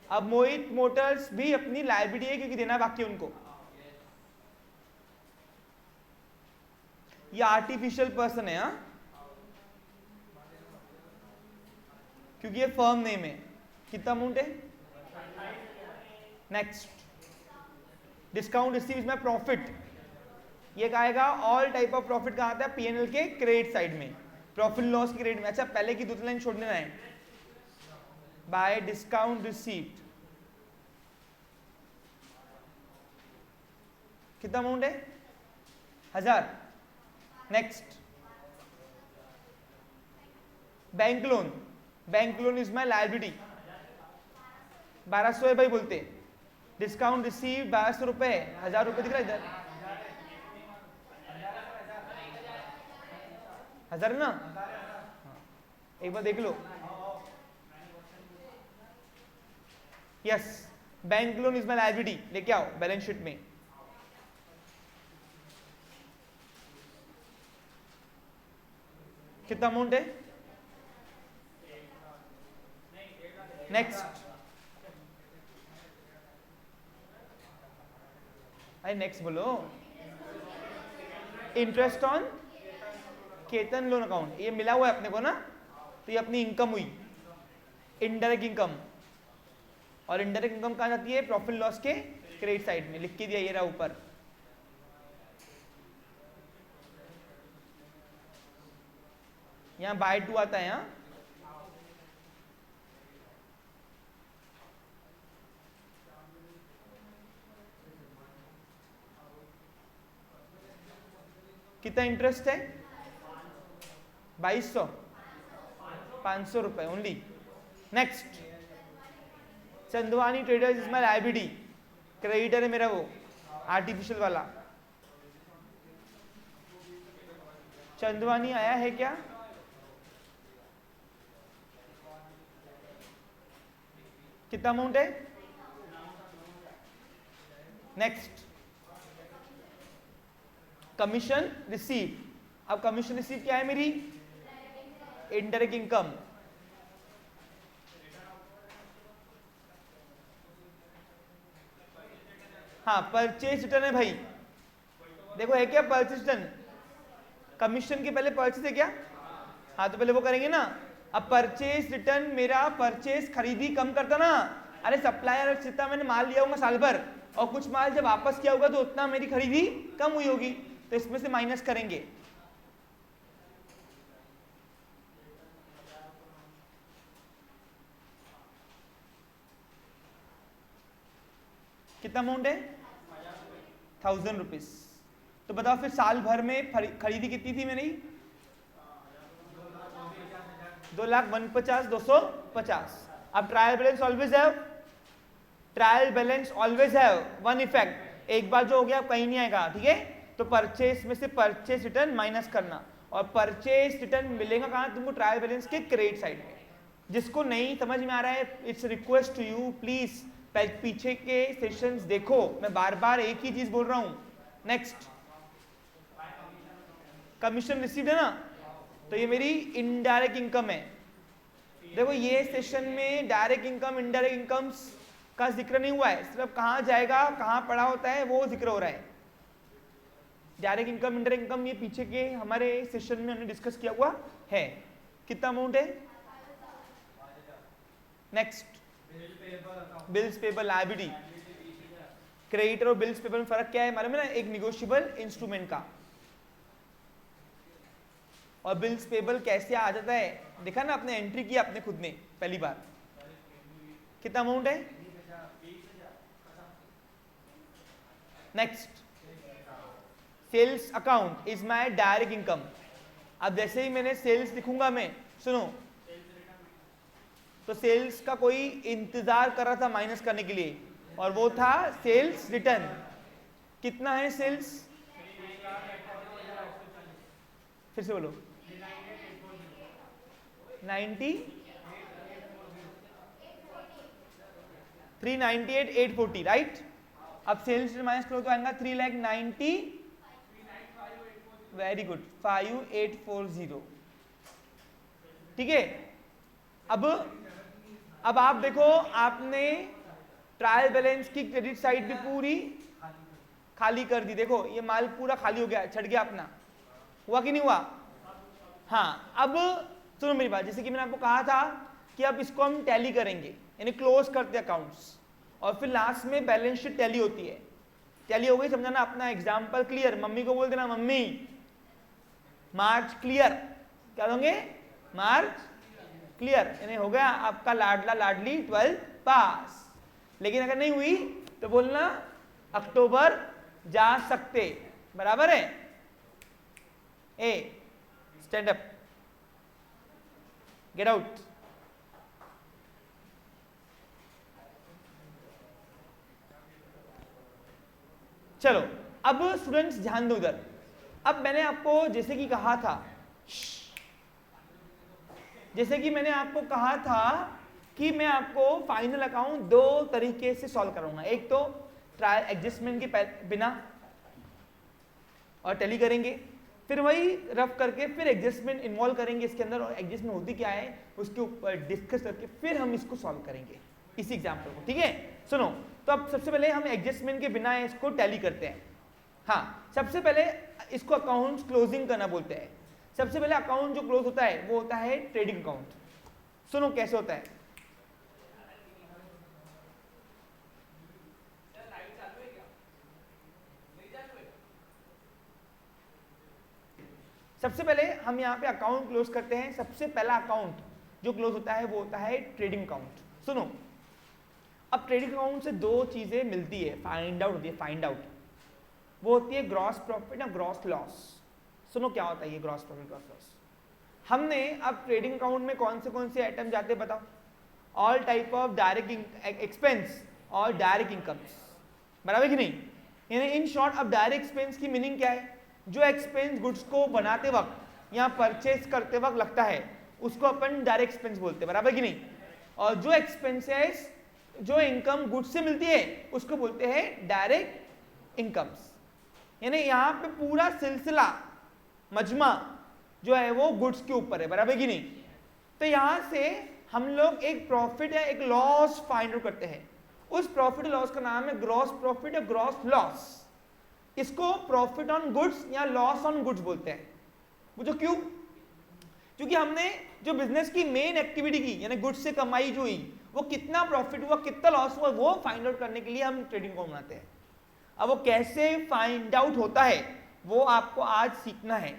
अब मोहित मोटर्स भी अपनी लायबिलिटी है क्योंकि देना बाकी है उनको। ये आर्टिफिशियल पर्सन है, हाँ, क्योंकि ये फर्म नेम है। कितना अमाउंट है? Next, discount receive is my profit. ये कहा आएगा? ऑल टाइप ऑफ प्रॉफिट कहाँ आता है? पीएनएल के क्रेडिट साइड में, प्रॉफिट लॉस के क्रेडिट में। अच्छा, पहले की 2 लाइन छोड़ देना है। बाय डिस्काउंट रिसीव्ड कितना अमाउंट है? 1000। Next, bank loan. Bank loan is my liability, 1200 है भाई बोलते। डिस्काउंट रिसीव 1200 रुपए, 1000 रुपए दिख रहा है इधर, 1000 है ना? एक बार देख लो। Yes, bank loan is my liability, लेके आओ बैलेंस शीट में। कितना अमाउंट है? नेक्स्ट, अरे नेक्स्ट बोलो। Interest on Ketan loan account, ये मिला हुआ है अपने को ना, तो ये अपनी इनकम हुई, इनडायरेक्ट इनकम। और इनडायरेक्ट इनकम कहाँ जाती है? प्रॉफिट लॉस के क्रेडिट साइड में, लिख के दिया ये रहा ऊपर। यहाँ बाय टू आता है। यहाँ कितना इंटरेस्ट है? 2200, 500 रुपए only. Next, Chandwani traders is my liability, creditor है मेरा वो आर्टिफिशियल वाला। चंदवानी आया है क्या? कितना अमाउंट है? Next, commission receive. अब कमीशन रिसीव क्या है मेरी? Indirect income. हाँ, परचेज रिटर्न है भाई। देखो है क्या परचेज रिटर्न? कमीशन के पहले परचेज है क्या? हाँ, तो पहले वो करेंगे ना। अब परचेज रिटर्न मेरा परचेज खरीदी कम करता ना। अरे सप्लायर जितना मैंने माल लिया होगा साल भर, और कुछ माल जब वापस किया होगा तो उतना मेरी खरीदी कम हुई होगी, तो इसमें से माइनस करेंगे। कितना अमाउंट है? 1000 रुपीज। तो बताओ फिर साल भर में खरीदी कितनी थी मेरी? 2,51,250। अब trial balance always have, trial balance always have one effect, एक बार जो हो गया कहीं नहीं आएगा, ठीक है? तो परचेस में से परचेस रिटर्न माइनस करना, और परचेस रिटर्न मिलेगा कहाँ तुमको? ट्रायल बैलेंस के क्रेडिट साइड में। जिसको नहीं समझ में आ रहा है, it's request to you, please पीछे के सेशंस देखो, मैं बार बार एक ही चीज बोल रहा हूं। नेक्स्ट, कमीशन रिसीव्ड है ना, तो ये मेरी इनडायरेक्ट इनकम है। देखो ये सेशन में डायरेक्ट इनकम इनडायरेक्ट इनकम्स का जिक्र नहीं हुआ है, सिर्फ कहाँ जाएगा कहाँ पड़ा होता है वो जिक्र हो रहा है। डायरेक्ट इनकम इनडायरेक्ट इनकम ये पीछे के हमारे सेशन में हमने डिस्कस किया हुआ है। कितना अमाउंट है? Next, bills payable liability. Creditor और बिल्स पेबल में फर्क क्या है हमारे में ना? एक निगोशिएबल इंस्ट्रूमेंट का, और बिल्स पेबल कैसे आ जाता है देखा ना, आपने एंट्री किया अपने खुद ने पहली बार। कितना अमाउंट है? Next, sales account is my direct income. अब जैसे ही मैंने सेल्स लिखूंगा मैं, सुनो, तो सेल्स का कोई इंतजार कर रहा था माइनस करने के लिए, और वो था सेल्स रिटर्न। कितना है सेल्स? फिर से बोलो। 398,840, राइट? अब सेल्स माइनस करो तो आएगा 3,90,000, वेरी गुड, 5,840। ठीक है? अब आप देखो, आपने ट्रायल बैलेंस की क्रेडिट साइड भी पूरी खाली कर दी। देखो ये माल पूरा खाली हो गया, छट गया अपना, हुआ कि नहीं हुआ? हाँ, अब सुनो मेरी बात, जैसे कि मैंने आपको कहा था कि अब इसको हम टैली करेंगे, यानी क्लोज करते अकाउंट्स, और फिर लास्ट में बैलेंस शीट टैली होती है। टैली हो गई, समझाना अपना एग्जाम्पल क्लियर। मम्मी को बोल देना, मम्मी मार्च क्लियर। क्या होंगे? मार्च क्लियर, यानी हो गया आपका लाडला लाडली 12 पास। लेकिन अगर नहीं हुई तो बोलना अक्टूबर जा सकते, बराबर है? ए स्टैंड अप, गेट आउट। चलो अब स्टूडेंट्स ध्यान दो उधर। अब मैंने आपको जैसे कि कहा था, जैसे कि मैंने आपको कहा था कि मैं आपको फाइनल अकाउंट दो तरीके से सॉल्व करूंगा। एक तो ट्रायल एडजस्टमेंट के बिना और टैली करेंगे, फिर वही रफ करके फिर एडजस्टमेंट इन्वॉल्व करेंगे इसके अंदर, और एडजस्टमेंट होती क्या है उसके ऊपर डिस्कस करके फिर हम इसको सॉल्व करेंगे इसी एग्जाम्पल को। ठीक है, सुनो। तो अब सबसे पहले हम एडजस्टमेंट के बिना इसको टैली करते हैं। हाँ, सबसे पहले इसको अकाउंट क्लोजिंग करना बोलते हैं। सबसे पहले अकाउंट जो क्लोज होता है वो होता है ट्रेडिंग अकाउंट। सुनो कैसे होता है। सबसे पहले हम यहाँ पे अकाउंट क्लोज करते हैं। सबसे पहला अकाउंट जो क्लोज होता है वो होता है ट्रेडिंग अकाउंट। सुनो, अब ट्रेडिंग अकाउंट से दो चीजें मिलती है, फाइंड आउट होती है। फाइंड आउट वो होती है ग्रॉस प्रॉफिट और ग्रॉस लॉस। सुनो क्या होता है ये ग्रॉस प्रॉफिट ग्रॉस लॉस। हमने अब ट्रेडिंग अकाउंट में कौन से आइटम जाते बताओ? All type of direct expense और डायरेक्ट इनकम्स, बराबर कि नहीं? यानी इन शॉर्ट अब डायरेक्ट एक्सपेंस की मीनिंग क्या है? जो एक्सपेंस गुड्स को बनाते वक्त या परचेज करते वक्त लगता है उसको अपन डायरेक्ट एक्सपेंस बोलते हैं, बराबर कि नहीं? और जो एक्सपेंसेस जो इनकम गुड्स से मिलती है उसको बोलते हैं डायरेक्ट इनकम्स। यानी यहाँ पे पूरा सिलसिला मजमा जो है वो गुड्स के ऊपर है, बराबर कि नहीं? तो यहाँ से हम लोग एक प्रॉफिट या एक लॉस फाइंड आउट करते हैं। उस प्रॉफिट लॉस का नाम है ग्रॉस प्रॉफिट या ग्रॉस लॉस। इसको प्रॉफिट ऑन गुड्स या लॉस ऑन गुड्स बोलते हैं। वो क्यों? क्योंकि हमने जो बिजनेस की मेन एक्टिविटी की यानी गुड्स से कमाई जो हुई वो कितना प्रॉफिट हुआ कितना लॉस हुआ वो फाइंड आउट करने के लिए हम ट्रेडिंग अकाउंट बनाते हैं। अब वो कैसे फाइंड आउट होता है वो आपको आज सीखना है,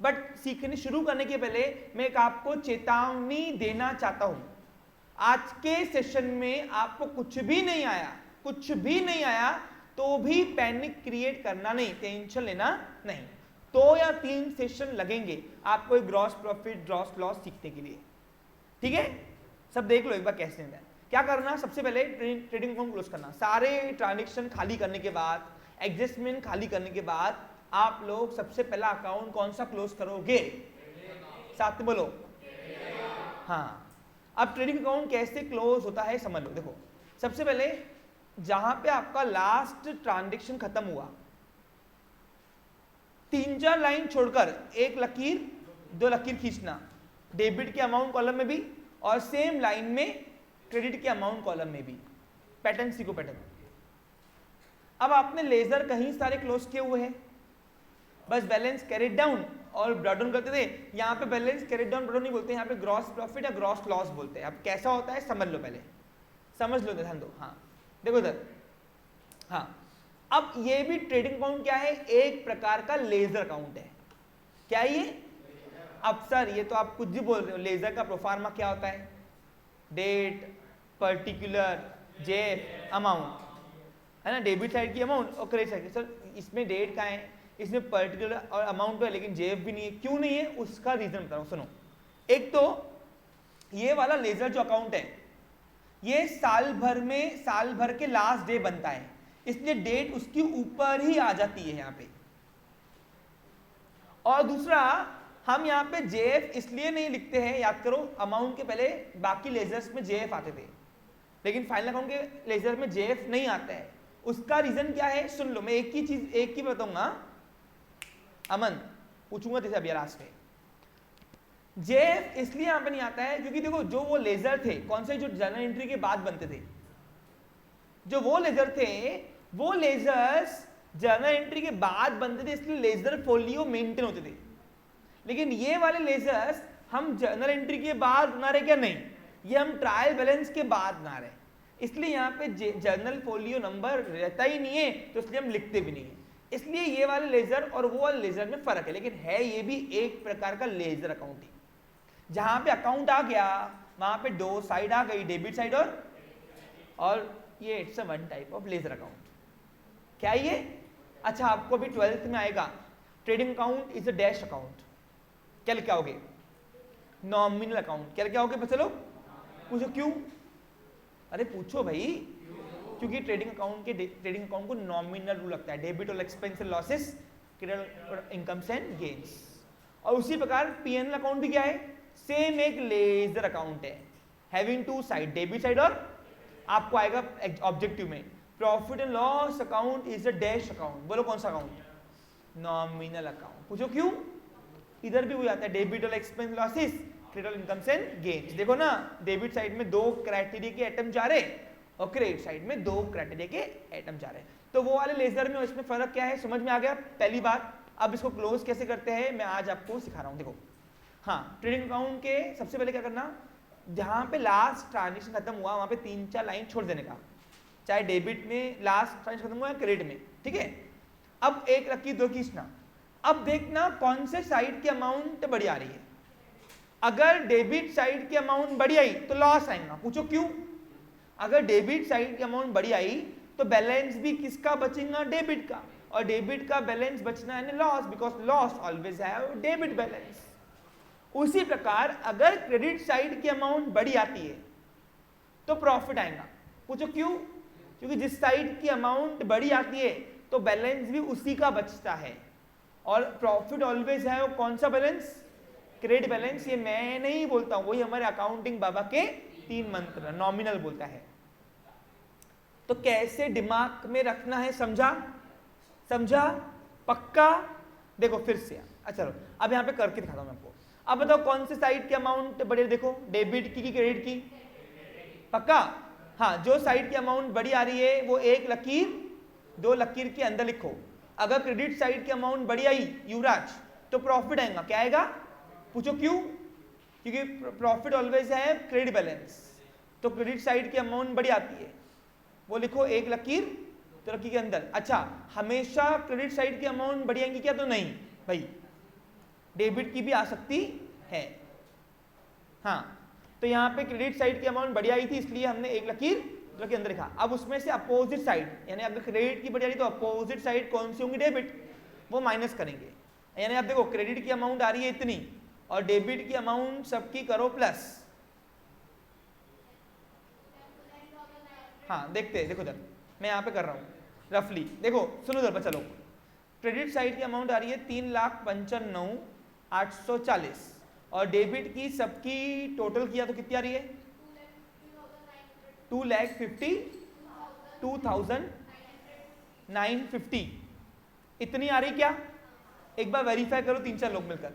बट सीखने शुरू करने के पहले मैं एक आपको चेतावनी देना चाहता हूं। आज के सेशन में आपको कुछ भी नहीं आया तो भी पैनिक क्रिएट करना नहीं, टेंशन लेना नहीं। 2 या 3 सेशन लगेंगे आपको ग्रॉस प्रॉफिट ग्रॉस लॉस सीखने के लिए, ठीक है? सब देख लो एक बार कैसे है। क्या करना? सबसे पहले ट्रेडिंग अकाउंट क्लोज करना। सारे ट्रांजेक्शन खाली करने के बाद, एडजस्टमेंट खाली करने के बाद आप लोग सबसे पहला अकाउंट कौन सा क्लोज करोगे? साथ में बोलो। हाँ, अब ट्रेडिंग अकाउंट कैसे क्लोज होता है समझ लो। देखो, सबसे पहले जहां पे आपका लास्ट ट्रांजेक्शन खत्म हुआ 3-4 लाइन छोड़कर 1 लकीर 2 लकीर खींचना, डेबिट के अमाउंट कॉलम में भी और सेम लाइन में क्रेडिट के अमाउंट कॉलम में भी। पैटर्न सीखो पैटर्न। अब आपने लेजर कहीं सारे क्लोज किए हुए हैं, बस बैलेंस कैरिड डाउन और ब्रॉट डाउन करते थे। यहाँ पे balance carried down brought down नहीं बोलते, यहाँ पे ग्रॉस प्रॉफिट या ग्रॉस लॉस बोलते हैं। अब कैसा होता है समझ लो, पहले समझ लो, ध्यान दो। हाँ देखो इधर। हाँ, अब ये भी ट्रेडिंग अकाउंट क्या है? एक प्रकार का लेजर अकाउंट है। क्या ये? अब सर ये तो आप कुछ भी बोल रहे हो। लेजर का प्रोफार्मा क्या होता है? डेट, पर्टिकुलर, जेफ, अमाउंट, है ना? डेबिट साइड की अमाउंट और क्रेडिट साइड की। सर इसमें डेट का है, इसमें पर्टिकुलर और अमाउंट है, लेकिन जेफ भी नहीं है। क्यों नहीं है? उसका रीजन बता रहा हूं, सुनो। एक तो ये वाला लेजर जो अकाउंट है ये साल भर के लास्ट डे बनता है, इसलिए डेट उसकी ऊपर ही आ जाती है यहाँ पे। और दूसरा, हम यहाँ पे जेएफ इसलिए नहीं लिखते हैं, याद करो अमाउंट के पहले बाकी लेजर्स में जेएफ आते थे, लेकिन फाइनल अकाउंट के लेजर में जेएफ नहीं आता है। उसका रीजन क्या है सुन लो। मैं एक ही बताऊंगा, अमन पूछूंगा जैसे अभी लास्ट में। जेएफ इसलिए यहां पे नहीं आता है क्योंकि देखो जो वो लेजर थे, कौन से, जो जर्नल एंट्री के बाद बनते थे, जो वो लेजर थे, वो लेजर्स जर्नल एंट्री के बाद बनते थे, इसलिए लेजर फोलियो मेंटेन होते थे। लेकिन ये वाले लेजर्स हम जर्नल एंट्री के बाद बना रहे क्या? नहीं, ये हम ट्रायल बैलेंस के बाद बना रहे, इसलिए यहाँ पे जर्नल फोलियो नंबर रहता ही नहीं है, तो इसलिए हम लिखते भी नहीं है। इसलिए ये वाले लेजर और वो वाले लेजर में फर्क है, लेकिन है ये भी एक प्रकार का लेजर अकाउंटिंग। जहां पे अकाउंट आ गया वहां पे 2 साइड आ गई, डेबिट साइड और ये it's a one type of ledger account. क्या ये? अच्छा, आपको भी 12th में आएगा, trading account is a dash account. क्या लिखा होगे? Nominal account. क्या लिखा होगे बच्चे लोग? पूछो क्यों? अरे पूछो भाई। क्योंकि ट्रेडिंग अकाउंट को नॉमिनल रूल लगता है, डेबिट और एक्सपेंस एंड लॉसेस, क्रेडिट और इनकम्स एंड गेन्स। और उसी प्रकार पीएनएल अकाउंट भी क्या है? सेम एक लेजर अकाउंट है, हैविंग 2 साइड, डेबिट साइड और आपको आएगा ऑब्जेक्टिव में profit and loss account is a dash account. बोलो कौन सा अकाउंट? Nominal account. पूछो क्यों? इधर भी वही आता है, डेबिट और एक्सपेंस लॉसेस, क्रेडिट और इनकम्स एंड गेन्स। देखो ना, डेबिट साइड में 2 क्राइटेरिया के आइटम जा रहे और क्रेडिट साइड में 2 क्राइटेरिया के आइटम जा रहे। तो वो वाले लेजर में और इसमें फर्क क्या है समझ में आ गया पहली बात। अब इसको क्लोज कैसे करते हैं मैं आज आपको सिखा रहा हूं। देखो, हाँ, ट्रेडिंग अकाउंट के सबसे पहले क्या करना, जहां पे लास्ट ट्रांजेक्शन खत्म हुआ वहां पे 3-4 लाइन छोड़ देने का, चाहे डेबिट में लास्ट ट्रांजेक्शन खत्म हुआ या क्रेडिट में, ठीक है? अब 1 लकीर 2 खींचना। अब देखना कौन से साइड की अमाउंट बड़ी आ रही है। अगर डेबिट साइड की अमाउंट बड़ी आई तो लॉस आएगा। पूछो क्यों? अगर डेबिट साइड की अमाउंट बड़ी आई तो बैलेंस भी किसका बचेगा? डेबिट का। और डेबिट का बैलेंस बचना है loss, because loss always have debit balance. उसी प्रकार अगर क्रेडिट साइड की अमाउंट बड़ी आती है तो प्रॉफिट आएगा। पूछो क्यों? क्योंकि जिस साइड की अमाउंट बड़ी आती है तो बैलेंस भी उसी का बचता है, और प्रॉफिट ऑलवेज है वो कौन सा बैलेंस? Credit balance. ये मैं नहीं बोलता हूं, वही हमारे अकाउंटिंग बाबा के 3 मंत्र, नॉमिनल बोलता है। तो कैसे दिमाग में रखना है, समझा? समझा? पक्का? देखो फिर से, अच्छा चलो अब यहाँ पे करके दिखाता हूँ मैं आपको। अब बताओ कौन से साइड की अमाउंट बड़ी? देखो डेबिट की क्रेडिट की? पक्का? हाँ, जो साइड की अमाउंट बड़ी आ रही है वो एक लकीर 2 लकीर के अंदर लिखो। अगर क्रेडिट साइड की अमाउंट बड़ी आई युवराज तो प्रॉफिट आएगा। क्या आएगा? पूछो क्यों? क्योंकि प्रॉफिट ऑलवेज है क्रेडिट बैलेंस। तो क्रेडिट साइड की अमाउंट बड़ी आती है वो लिखो एक लकीर 2 लकीर के अंदर। अच्छा, हमेशा क्रेडिट साइड की अमाउंट बड़ी आएंगी क्या? तो नहीं भाई, डेबिट की भी आ सकती है। हाँ, तो यहाँ पे क्रेडिट साइड की अमाउंट बढ़िया आई थी इसलिए हमने एक लकीर के अंदर लिखा। अब उसमें से अपोजिट साइड, यानी अगर क्रेडिट की बढ़िया रही तो अपोजिट साइड कौन सी होंगी? डेबिट, वो माइनस करेंगे। यानी आप देखो क्रेडिट की अमाउंट आ रही है इतनी और डेबिट की अमाउंट सबकी करो प्लस। हाँ देखते हैं, देखो इधर मैं यहाँ पे कर रहा हूँ रफली। देखो सुनो इधर बच्चा लोग, क्रेडिट साइड की अमाउंट आ रही है 3,95,840 और डेबिट की सबकी टोटल किया तो कितनी आ रही है? 2,52,950 इतनी आ रही क्या? एक बार वेरीफाई करो 3-4 लोग मिलकर।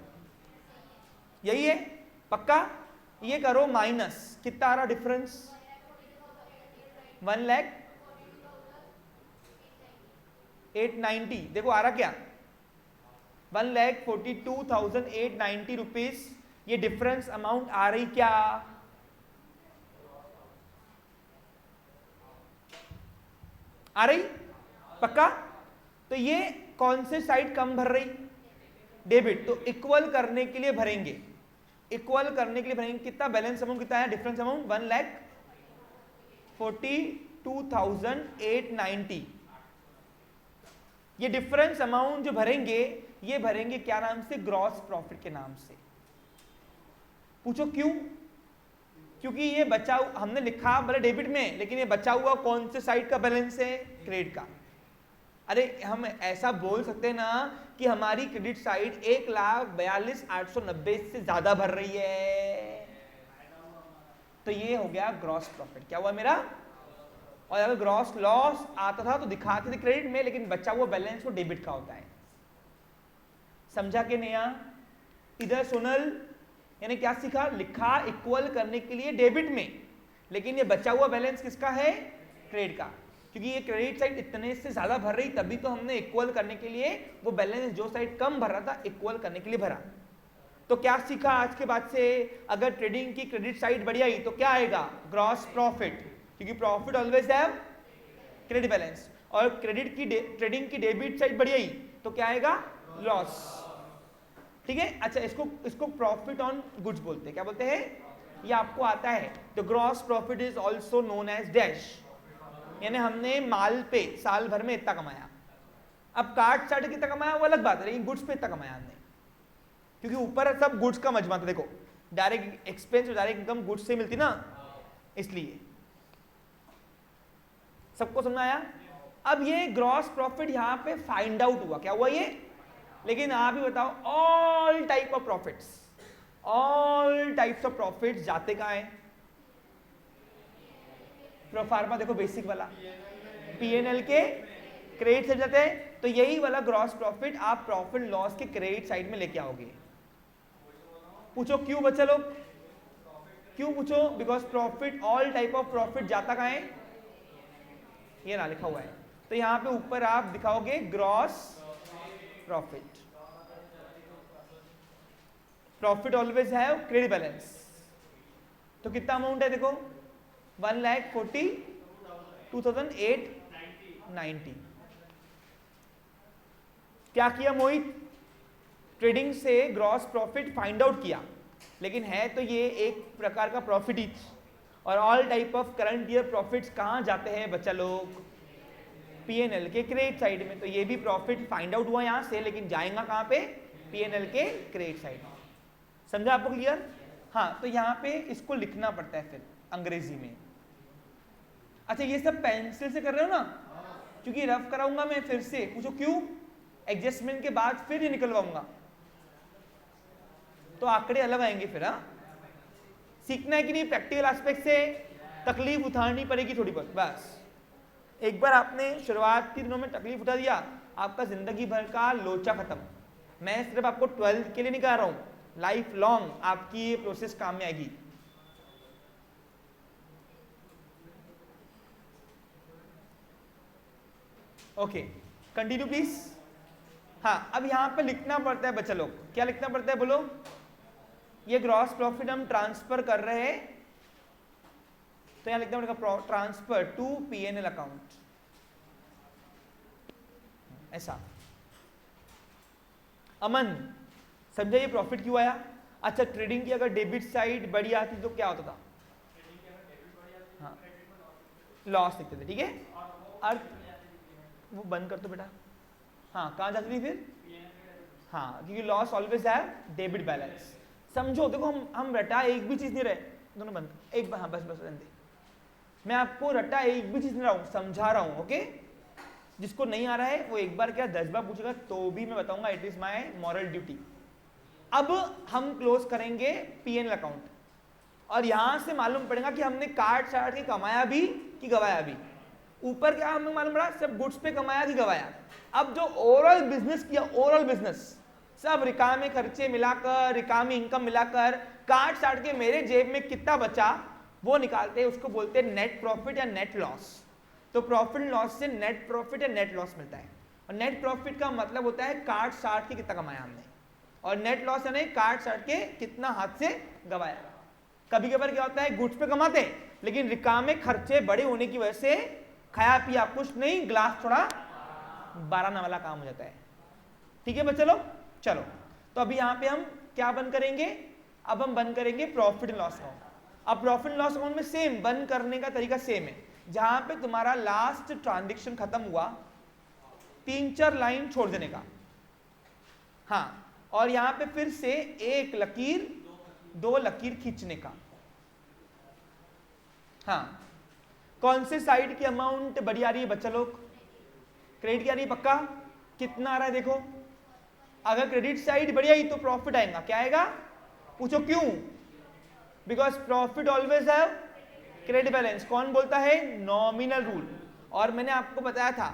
यही है? पक्का? ये करो माइनस, कितना आ रहा डिफरेंस? 1,08,90। देखो आ रहा क्या? 1,42,890 रुपीज ये डिफरेंस अमाउंट आ रही क्या? आ रही? पक्का? तो ये कौन से साइड कम भर रही? डेबिट। तो इक्वल करने के लिए भरेंगे, इक्वल करने के लिए भरेंगे। कितना बैलेंस अमाउंट कितना है? Difference amount 1,42,890। ये डिफरेंस अमाउंट जो भरेंगे ये भरेंगे क्या नाम से? ग्रॉस प्रॉफिट के नाम से। पूछो क्यों? क्योंकि ये बचा हमने लिखा भले डेबिट में, लेकिन ये बचा हुआ कौन से साइड का बैलेंस है? क्रेडिट का। अरे हम ऐसा बोल सकते हैं ना कि हमारी क्रेडिट साइड 1,42,890 से ज्यादा भर रही है, तो ये हो गया ग्रॉस प्रॉफिट। क्या हुआ मेरा? और अगर ग्रॉस लॉस आता था तो दिखाते थे क्रेडिट में, लेकिन बचा हुआ बैलेंस वो डेबिट का होता है। समझा कि नहीं? इधर सोनल यानी क्या सीखा? लिखा इक्वल करने के लिए डेबिट में, लेकिन ये बचा हुआ बैलेंस किसका है? क्रेडिट का। क्योंकि ये क्रेडिट साइड इतने से ज्यादा भर रही तभी तो हमने इक्वल करने के लिए वो बैलेंस जो साइड कम भर रहा था इक्वल करने के लिए भरा। तो क्या सीखा आज के बाद से? अगर ट्रेडिंग की क्रेडिट साइड बढ़िया आई तो क्या आएगा? ग्रॉस प्रॉफिट, क्योंकि प्रॉफिट ऑलवेज है क्रेडिट बैलेंस। और क्रेडिट की ट्रेडिंग की डेबिट साइड बढ़िया आई तो क्या आएगा? लॉस। ठीक है? अच्छा, इसको प्रॉफिट ऑन गुड्स बोलते हैं। क्या बोलते हैं? ये आपको आता है। तो gross profit is also known as dash, यानी हमने माल पे साल भर में इतना कमाया। अब काट चाट कितना कमाया वो अलग बात है, लेकिन गुड्स पे इतना कमाया हमने, क्योंकि ऊपर सब गुड्स का मजमा था। देखो डायरेक्ट एक्सपेंस और डायरेक्ट इनकम गुड्स से मिलती ना, इसलिए। सबको समझ आया? अब ये ग्रॉस प्रॉफिट यहां पे फाइंड आउट हुआ। क्या हुआ ये? लेकिन आप ही बताओ, all type of profits, all types of profits जाते कहां है? प्रोफार्मा देखो बेसिक वाला, पीएनएल के क्रेडिट साइड जाते हैं। तो यही वाला ग्रॉस प्रॉफिट आप प्रॉफिट लॉस के क्रेडिट साइड में लेके आओगे। पूछो क्यों बच्चा लोग? क्यों पूछो? Because profit, all type of profit जाता कहां है? ये ना लिखा हुआ है। तो यहां पे ऊपर आप दिखाओगे ग्रॉस प्रॉफिट। प्रॉफिट ऑलवेज है क्रेडिट बैलेंस। तो कितना अमाउंट है? देखो 1,42,890। क्या किया मोहित? ट्रेडिंग से ग्रॉस प्रॉफिट फाइंड आउट किया, लेकिन है तो ये एक प्रकार का प्रॉफिट ही। और all type of current year profits कहां जाते हैं बच्चा लोग? P&L के क्रेडिट साइड में। तो ये भी प्रॉफिट फाइंड आउट हुआ यहाँ से, लेकिन जाएगा कहाँ पे? P&L के क्रेडिट साइड में। समझा आपको क्लियर? हाँ, तो यहाँ पे इसको लिखना पड़ता है फिर अंग्रेजी में। अच्छा, ये सब पेंसिल से कर रहे हो ना? क्योंकि रफ कराऊंगा मैं फिर से, पूछो क्यों? एडजस्टमेंट के बाद फिर ये निकलवाऊंगा तो आंकड़े अलग आएंगे फिर। हाँ, सीखना है कि नहीं? प्रैक्टिकल एस्पेक्ट से तकलीफ उठानी पड़ेगी थोड़ी बहुत। बस एक बार आपने शुरुआती दिनों में तकलीफ उठा दिया, आपका जिंदगी भर का लोचा खत्म। मैं सिर्फ आपको 12th के लिए नहीं कह रहा हूं, लाइफ लॉन्ग आपकी ये प्रोसेस काम में आएगी। Okay, continue please. हाँ, अब यहां पे लिखना पड़ता है बच्चा लोग, क्या लिखना पड़ता है बोलो? ये ग्रॉस प्रॉफिट हम ट्रांसफर कर रहे हैं, तो यहां लिखना पड़ेगा ट्रांसफर टू P&L अकाउंट, ऐसा। अमन समझा ये प्रॉफिट क्यों आया? अच्छा, ट्रेडिंग की अगर डेबिट साइड बड़ी आती तो क्या होता था? हाँ, लॉस लिखते थे, ठीक है। अर्थ वो बंद कर दो बेटा। हाँ, कहाँ जाती थी फिर? हाँ, क्योंकि लॉस ऑलवेज है डेबिट बैलेंस। समझो, देखो हम रटा एक भी चीज नहीं रहे, दोनों बंद एक बार। हाँ बस बस रहने दे, मैं आपको रटा एक भी चीज नहीं रहा हूँ, समझा रहा हूँ। ओके, जिसको नहीं आ रहा है वो एक बार क्या 10 बार पूछेगा तो भी मैं बताऊंगा, it is my moral duty. अब हम क्लोज करेंगे P&L अकाउंट और यहां से मालूम पड़ेगा कि हमने काट साट के कमाया भी कि गवाया भी। ऊपर क्या हमें मालूम पड़ा? सब गुड्स पे कमाया कि गवाया। अब जो ओवरऑल बिजनेस किया, ओवरऑल बिजनेस सब रिकामे खर्चे मिलाकर, रिकामी इनकम मिलाकर, काट साट के मेरे जेब में कितना बचा वो निकालते हैं, उसको बोलते हैं नेट प्रॉफिट या नेट लॉस। तो प्रॉफिट लॉस से नेट प्रॉफिट या नेट लॉस मिलता है, और नेट प्रॉफिट का मतलब होता है काट साट के कितना कमाया हमने, और नेट लॉस यानी काट साट के कितना हाथ से गवाया। कभी कभार क्या होता है, गुड्स पे कमाते हैं लेकिन रिकामे खर्चे बड़े होने की वजह से खाया पिया कुछ नहीं, ग्लास थोड़ा 12 वाला काम हो जाता है। ठीक है बच्चे लोग, चलो तो अभी यहाँ पे हम क्या बंद करेंगे? अब हम बंद करेंगे प्रॉफिट एंड लॉस अकाउंट। अब प्रॉफिट एंड लॉस अकाउंट में सेम बंद करने का तरीका सेम है, जहां पे तुम्हारा लास्ट ट्रांजेक्शन खत्म हुआ 3-4 लाइन छोड़ देने का। हाँ, और यहां पे फिर से एक लकीर 2 लकीर खींचने का। हाँ, कौन से साइड की अमाउंट बड़ी आ रही है बच्चा लोग? क्रेडिट की आ रही है पक्का? कितना आ रहा है देखो, अगर क्रेडिट साइड बढ़ी आई तो प्रॉफिट आएगा। क्या आएगा? पूछो क्यों? बिकॉज प्रॉफिट ऑलवेज है क्रेडिट बैलेंस। कौन बोलता है? Nominal rule. और मैंने आपको बताया था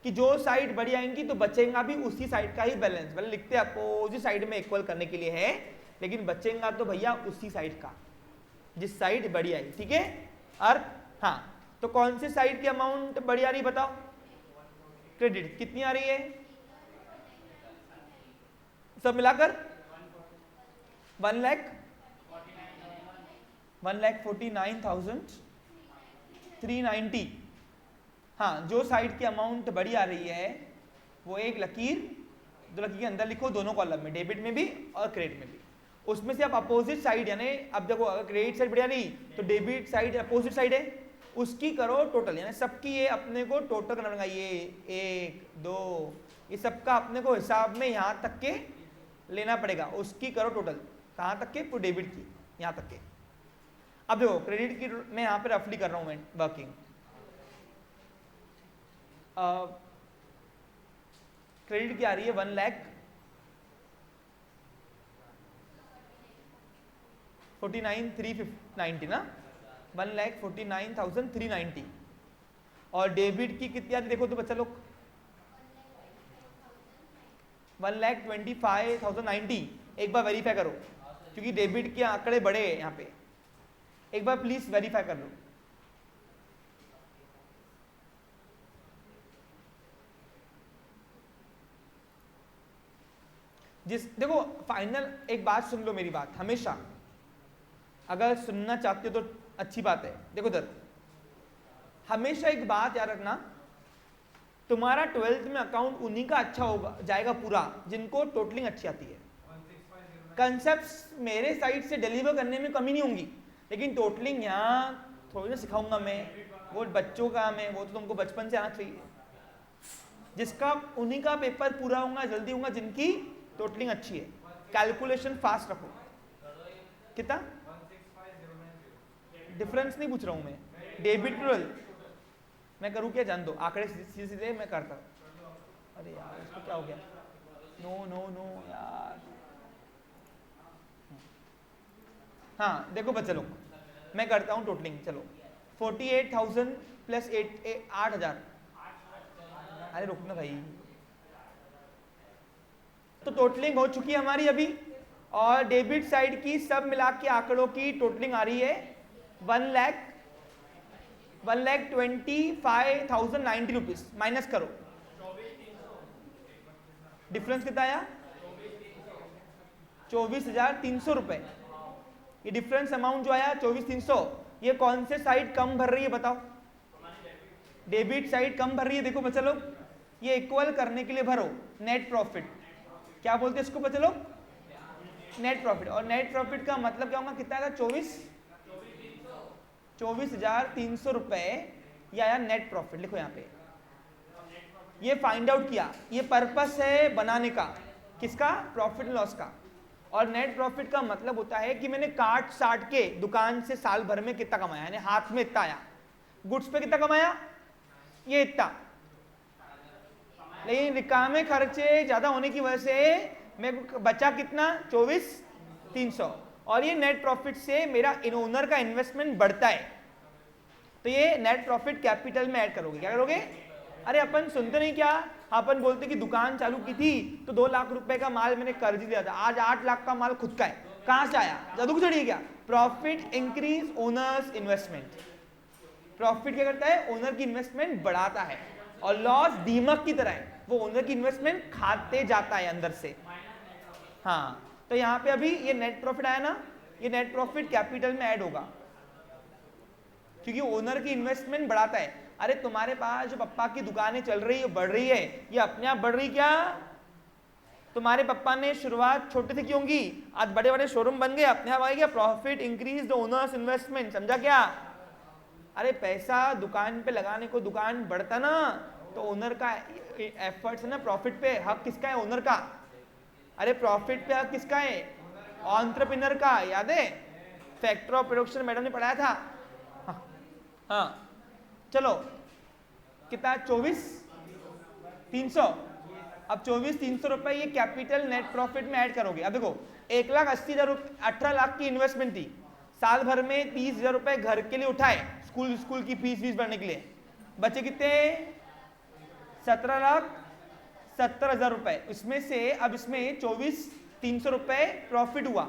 कि जो साइड बड़ी आएंगी तो बचेगा भी उसी साइड का ही बैलेंस। भले लिखते अपोजिट साइड में इक्वल करने के लिए है, लेकिन बचेगा तो भैया उसी साइड का जिस साइड बड़ी आई। ठीक है अर्थ? हाँ, तो कौन से साइड की अमाउंट बड़ी आ रही बताओ? क्रेडिट कितनी आ रही है सब मिलाकर? 1,49,390। हाँ, जो साइड की अमाउंट बड़ी आ रही है वो एक लकीर 2 लकीर के अंदर लिखो, दोनों कॉलम में, डेबिट में भी और क्रेडिट में भी। उसमें से आप अपोजिट साइड, यानी अब देखो अगर क्रेडिट साइड बढ़िया रही तो डेबिट साइड अपोजिट साइड है, उसकी करो टोटल, यानी सबकी ये अपने को टोटल करना पड़ेगा। ये 1 2 ये सबका अपने को हिसाब में यहाँ तक के लेना पड़ेगा, उसकी करो टोटल। कहाँ तक के? पूरे डेबिट की यहाँ तक के। अब देखो क्रेडिट की मैं यहाँ पे रफली कर रहा हूँ मैं वर्किंग। क्रेडिट की आ रही है 1,49,390 ना, 1,49,390। और डेबिट की कितनी आ रही देखो तो बच्चा लोग? 1,25,090। एक बार वेरीफाई करो क्योंकि डेबिट के आंकड़े बड़े हैं यहाँ पे, एक बार प्लीज वेरीफाई कर लो। देखो फाइनल एक बात सुन लो मेरी बात, हमेशा अगर सुनना चाहते हो तो अच्छी बात है। देखो दर, हमेशा एक बात याद रखना, तुम्हारा 12th में अकाउंट उन्हीं का अच्छा होगा जाएगा पूरा जिनको टोटलिंग अच्छी आती है। कंसेप्ट्स मेरे साइड से डिलीवर करने में कमी नहीं होंगी, लेकिन टोटलिंग यहाँ थोड़ी ना सिखाऊंगा मैं, वो बच्चों का मैं, वो तो तुमको बचपन से आना चाहिए। जिसका उन्हीं का पेपर पूरा होगा, जल्दी होगा, जिनकी टोटलिंग अच्छी है। कैलकुलेशन फास्ट रखो। कितना डिफरेंस नहीं पूछ रहा हूं मैं, डेबिट टोटल मैं करूं क्या, जान दो, आंकड़े सीधे सीधे मैं करता हूं। अरे यार इसको क्या हो गया, नो नो नो यार। हाँ देखो बच्चे लोग, मैं करता हूं टोटलिंग। चलो 48,000 प्लस 8,000। अरे रुकना भाई, तो टोटलिंग हो चुकी है हमारी अभी, और डेबिट साइड की सब मिला के आंकड़ों की टोटलिंग आ रही है 1,25,090 रुपीज। माइनस करो, डिफरेंस कितना आया, 24,300 रुपए। ये डिफरेंस अमाउंट जो आया 24,300, ये कौन से साइड कम भर रही है बताओ, डेबिट साइड कम भर रही है। देखो बच्चे लोग, ये इक्वल करने के लिए भरो नेट प्रॉफिट। क्या बोलते हैं इसको बच्चे लोग, नेट प्रॉफिट। और नेट प्रॉफिट का मतलब क्या होगा, कितना आएगा, 24,300 रुपए। ये आया नेट प्रॉफिट। लिखो यहाँ पे, ये फाइंड आउट किया, ये पर्पस है बनाने का, किसका, प्रॉफिट लॉस का। और नेट प्रॉफिट का मतलब होता है कि मैंने काट साट के दुकान से साल भर में कितना कमाया, यानी हाथ में इतना आया, गुड्स पे कितना कमाया, ये इतना। लेकिन रिकामे खर्चे ज्यादा होने की वजह से मेरे को बचा कितना, 24,300। और ये नेट प्रॉफिट से मेरा ओनर का इन्वेस्टमेंट बढ़ता है, तो ये नेट प्रॉफिट कैपिटल में ऐड करोगे। क्या करोगे, अरे अपन सुनते नहीं क्या, अपन बोलते कि दुकान चालू की थी तो 2 लाख रुपए का माल मैंने कर्ज लिया था, आज 8 लाख का माल खुद का है। कहां से आया, जादू चढ़ी क्या, profit increase owners investment. Profit क्या करता है, ओनर की इन्वेस्टमेंट बढ़ाता है। और लॉस दीमक की तरह है, वो ओनर की इन्वेस्टमेंट खाते जाता है अंदर से। हाँ, तो यहाँ पे अभी ये नेट प्रॉफिट आया ना, ये नेट प्रॉफिट कैपिटल में ऐड होगा, क्योंकि ओनर की इन्वेस्टमेंट बढ़ाता है। अरे तुम्हारे पास जो पप्पा की दुकानें चल रही है, बढ़ रही है, ये अपने आप बढ़ रही क्या, तुम्हारे पप्पा ने शुरुआत छोटे से क्यों की, आज बड़े बड़े शोरूम बन गए, अपने आप आएगा। Profit increase the owners investment, समझा क्या। अरे पैसा दुकान पे लगाने को दुकान बढ़ता ना, तो ओनर का एफर्ट्स है ना, प्रॉफिट पे हक किसका है, ओनर का। अरे प्रॉफिट पे हक किसका है, एंटरप्रेन्योर का, याद है, फैक्टर ऑफ प्रोडक्शन मैडम ने पढ़ाया था। हाँ चलो, कितना, 24,300। अब 24,300 रुपए ये कैपिटल नेट प्रॉफिट में ऐड करोगे। अब देखो 1,80,000 रुपये, 18 लाख की इन्वेस्टमेंट थी, साल भर में 30,000 रुपए घर के लिए उठाए, स्कूल की फीस भरने के लिए, बचे कितने, 17,70,000 रुपए। इसमें से अब इसमें 24,300 रुपए प्रॉफिट हुआ,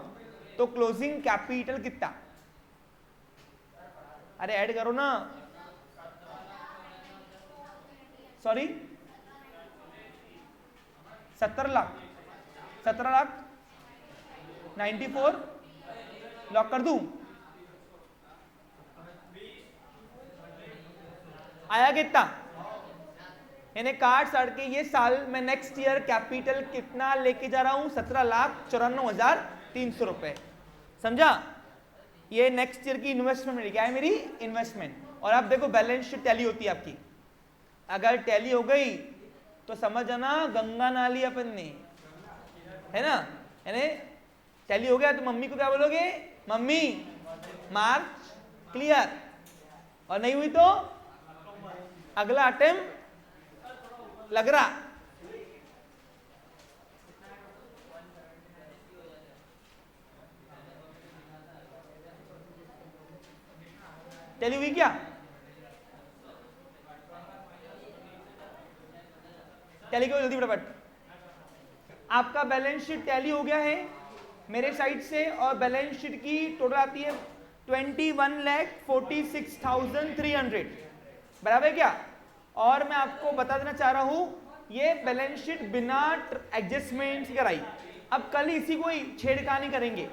तो क्लोजिंग कैपिटल कितना, अरे ऐड करो ना, सॉरी 17 लाख 94 लॉक कर दूं, आया कितना, यानी काट साट के ये साल में नेक्स्ट ईयर कैपिटल कितना लेके जा रहा हूं, 17,94,300 रुपए। समझा, ये नेक्स्ट ईयर की इन्वेस्टमेंट क्या है, मेरी इन्वेस्टमेंट। और अब देखो बैलेंस शीट टैली होती है आपकी, अगर टैली हो गई तो समझ जाना गंगा नाली अपन ने, है ना, यानी टैली हो गया तो मम्मी को क्या बोलोगे, मम्मी मार्च क्लियर, और नहीं हुई तो अगला अटेम्प्ट लग रहा। टैली हुई क्या, टैली करो जल्दी फटाफट। आपका बैलेंस शीट टैली हो गया है मेरे साइड से, और बैलेंस शीट की टोटल आती है 21,46,300, बराबर क्या। और मैं आपको बता देना चाह रहा हूं, ये बैलेंस शीट बिना एडजस्टमेंट कराई। अब कल इसी को ही छेड़खानी करेंगे,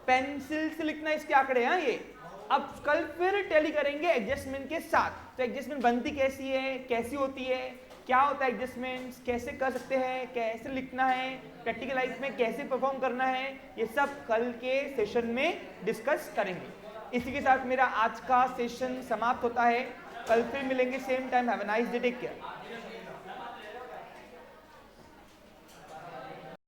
पेंसिल से लिखना इसके आंकड़े हैं ये। अब कल फिर टैली करेंगे एडजस्टमेंट के साथ। तो एडजस्टमेंट बनती कैसी है, कैसी होती है, क्या होता है एडजस्टमेंट्स, कैसे कर सकते हैं, कैसे लिखना है, प्रैक्टिकल लाइफ में कैसे परफॉर्म करना है, ये सब कल के सेशन में डिस्कस करेंगे। इसी के साथ मेरा आज का सेशन समाप्त होता है, कल फिर मिलेंगे same time. Have a nice day, take care.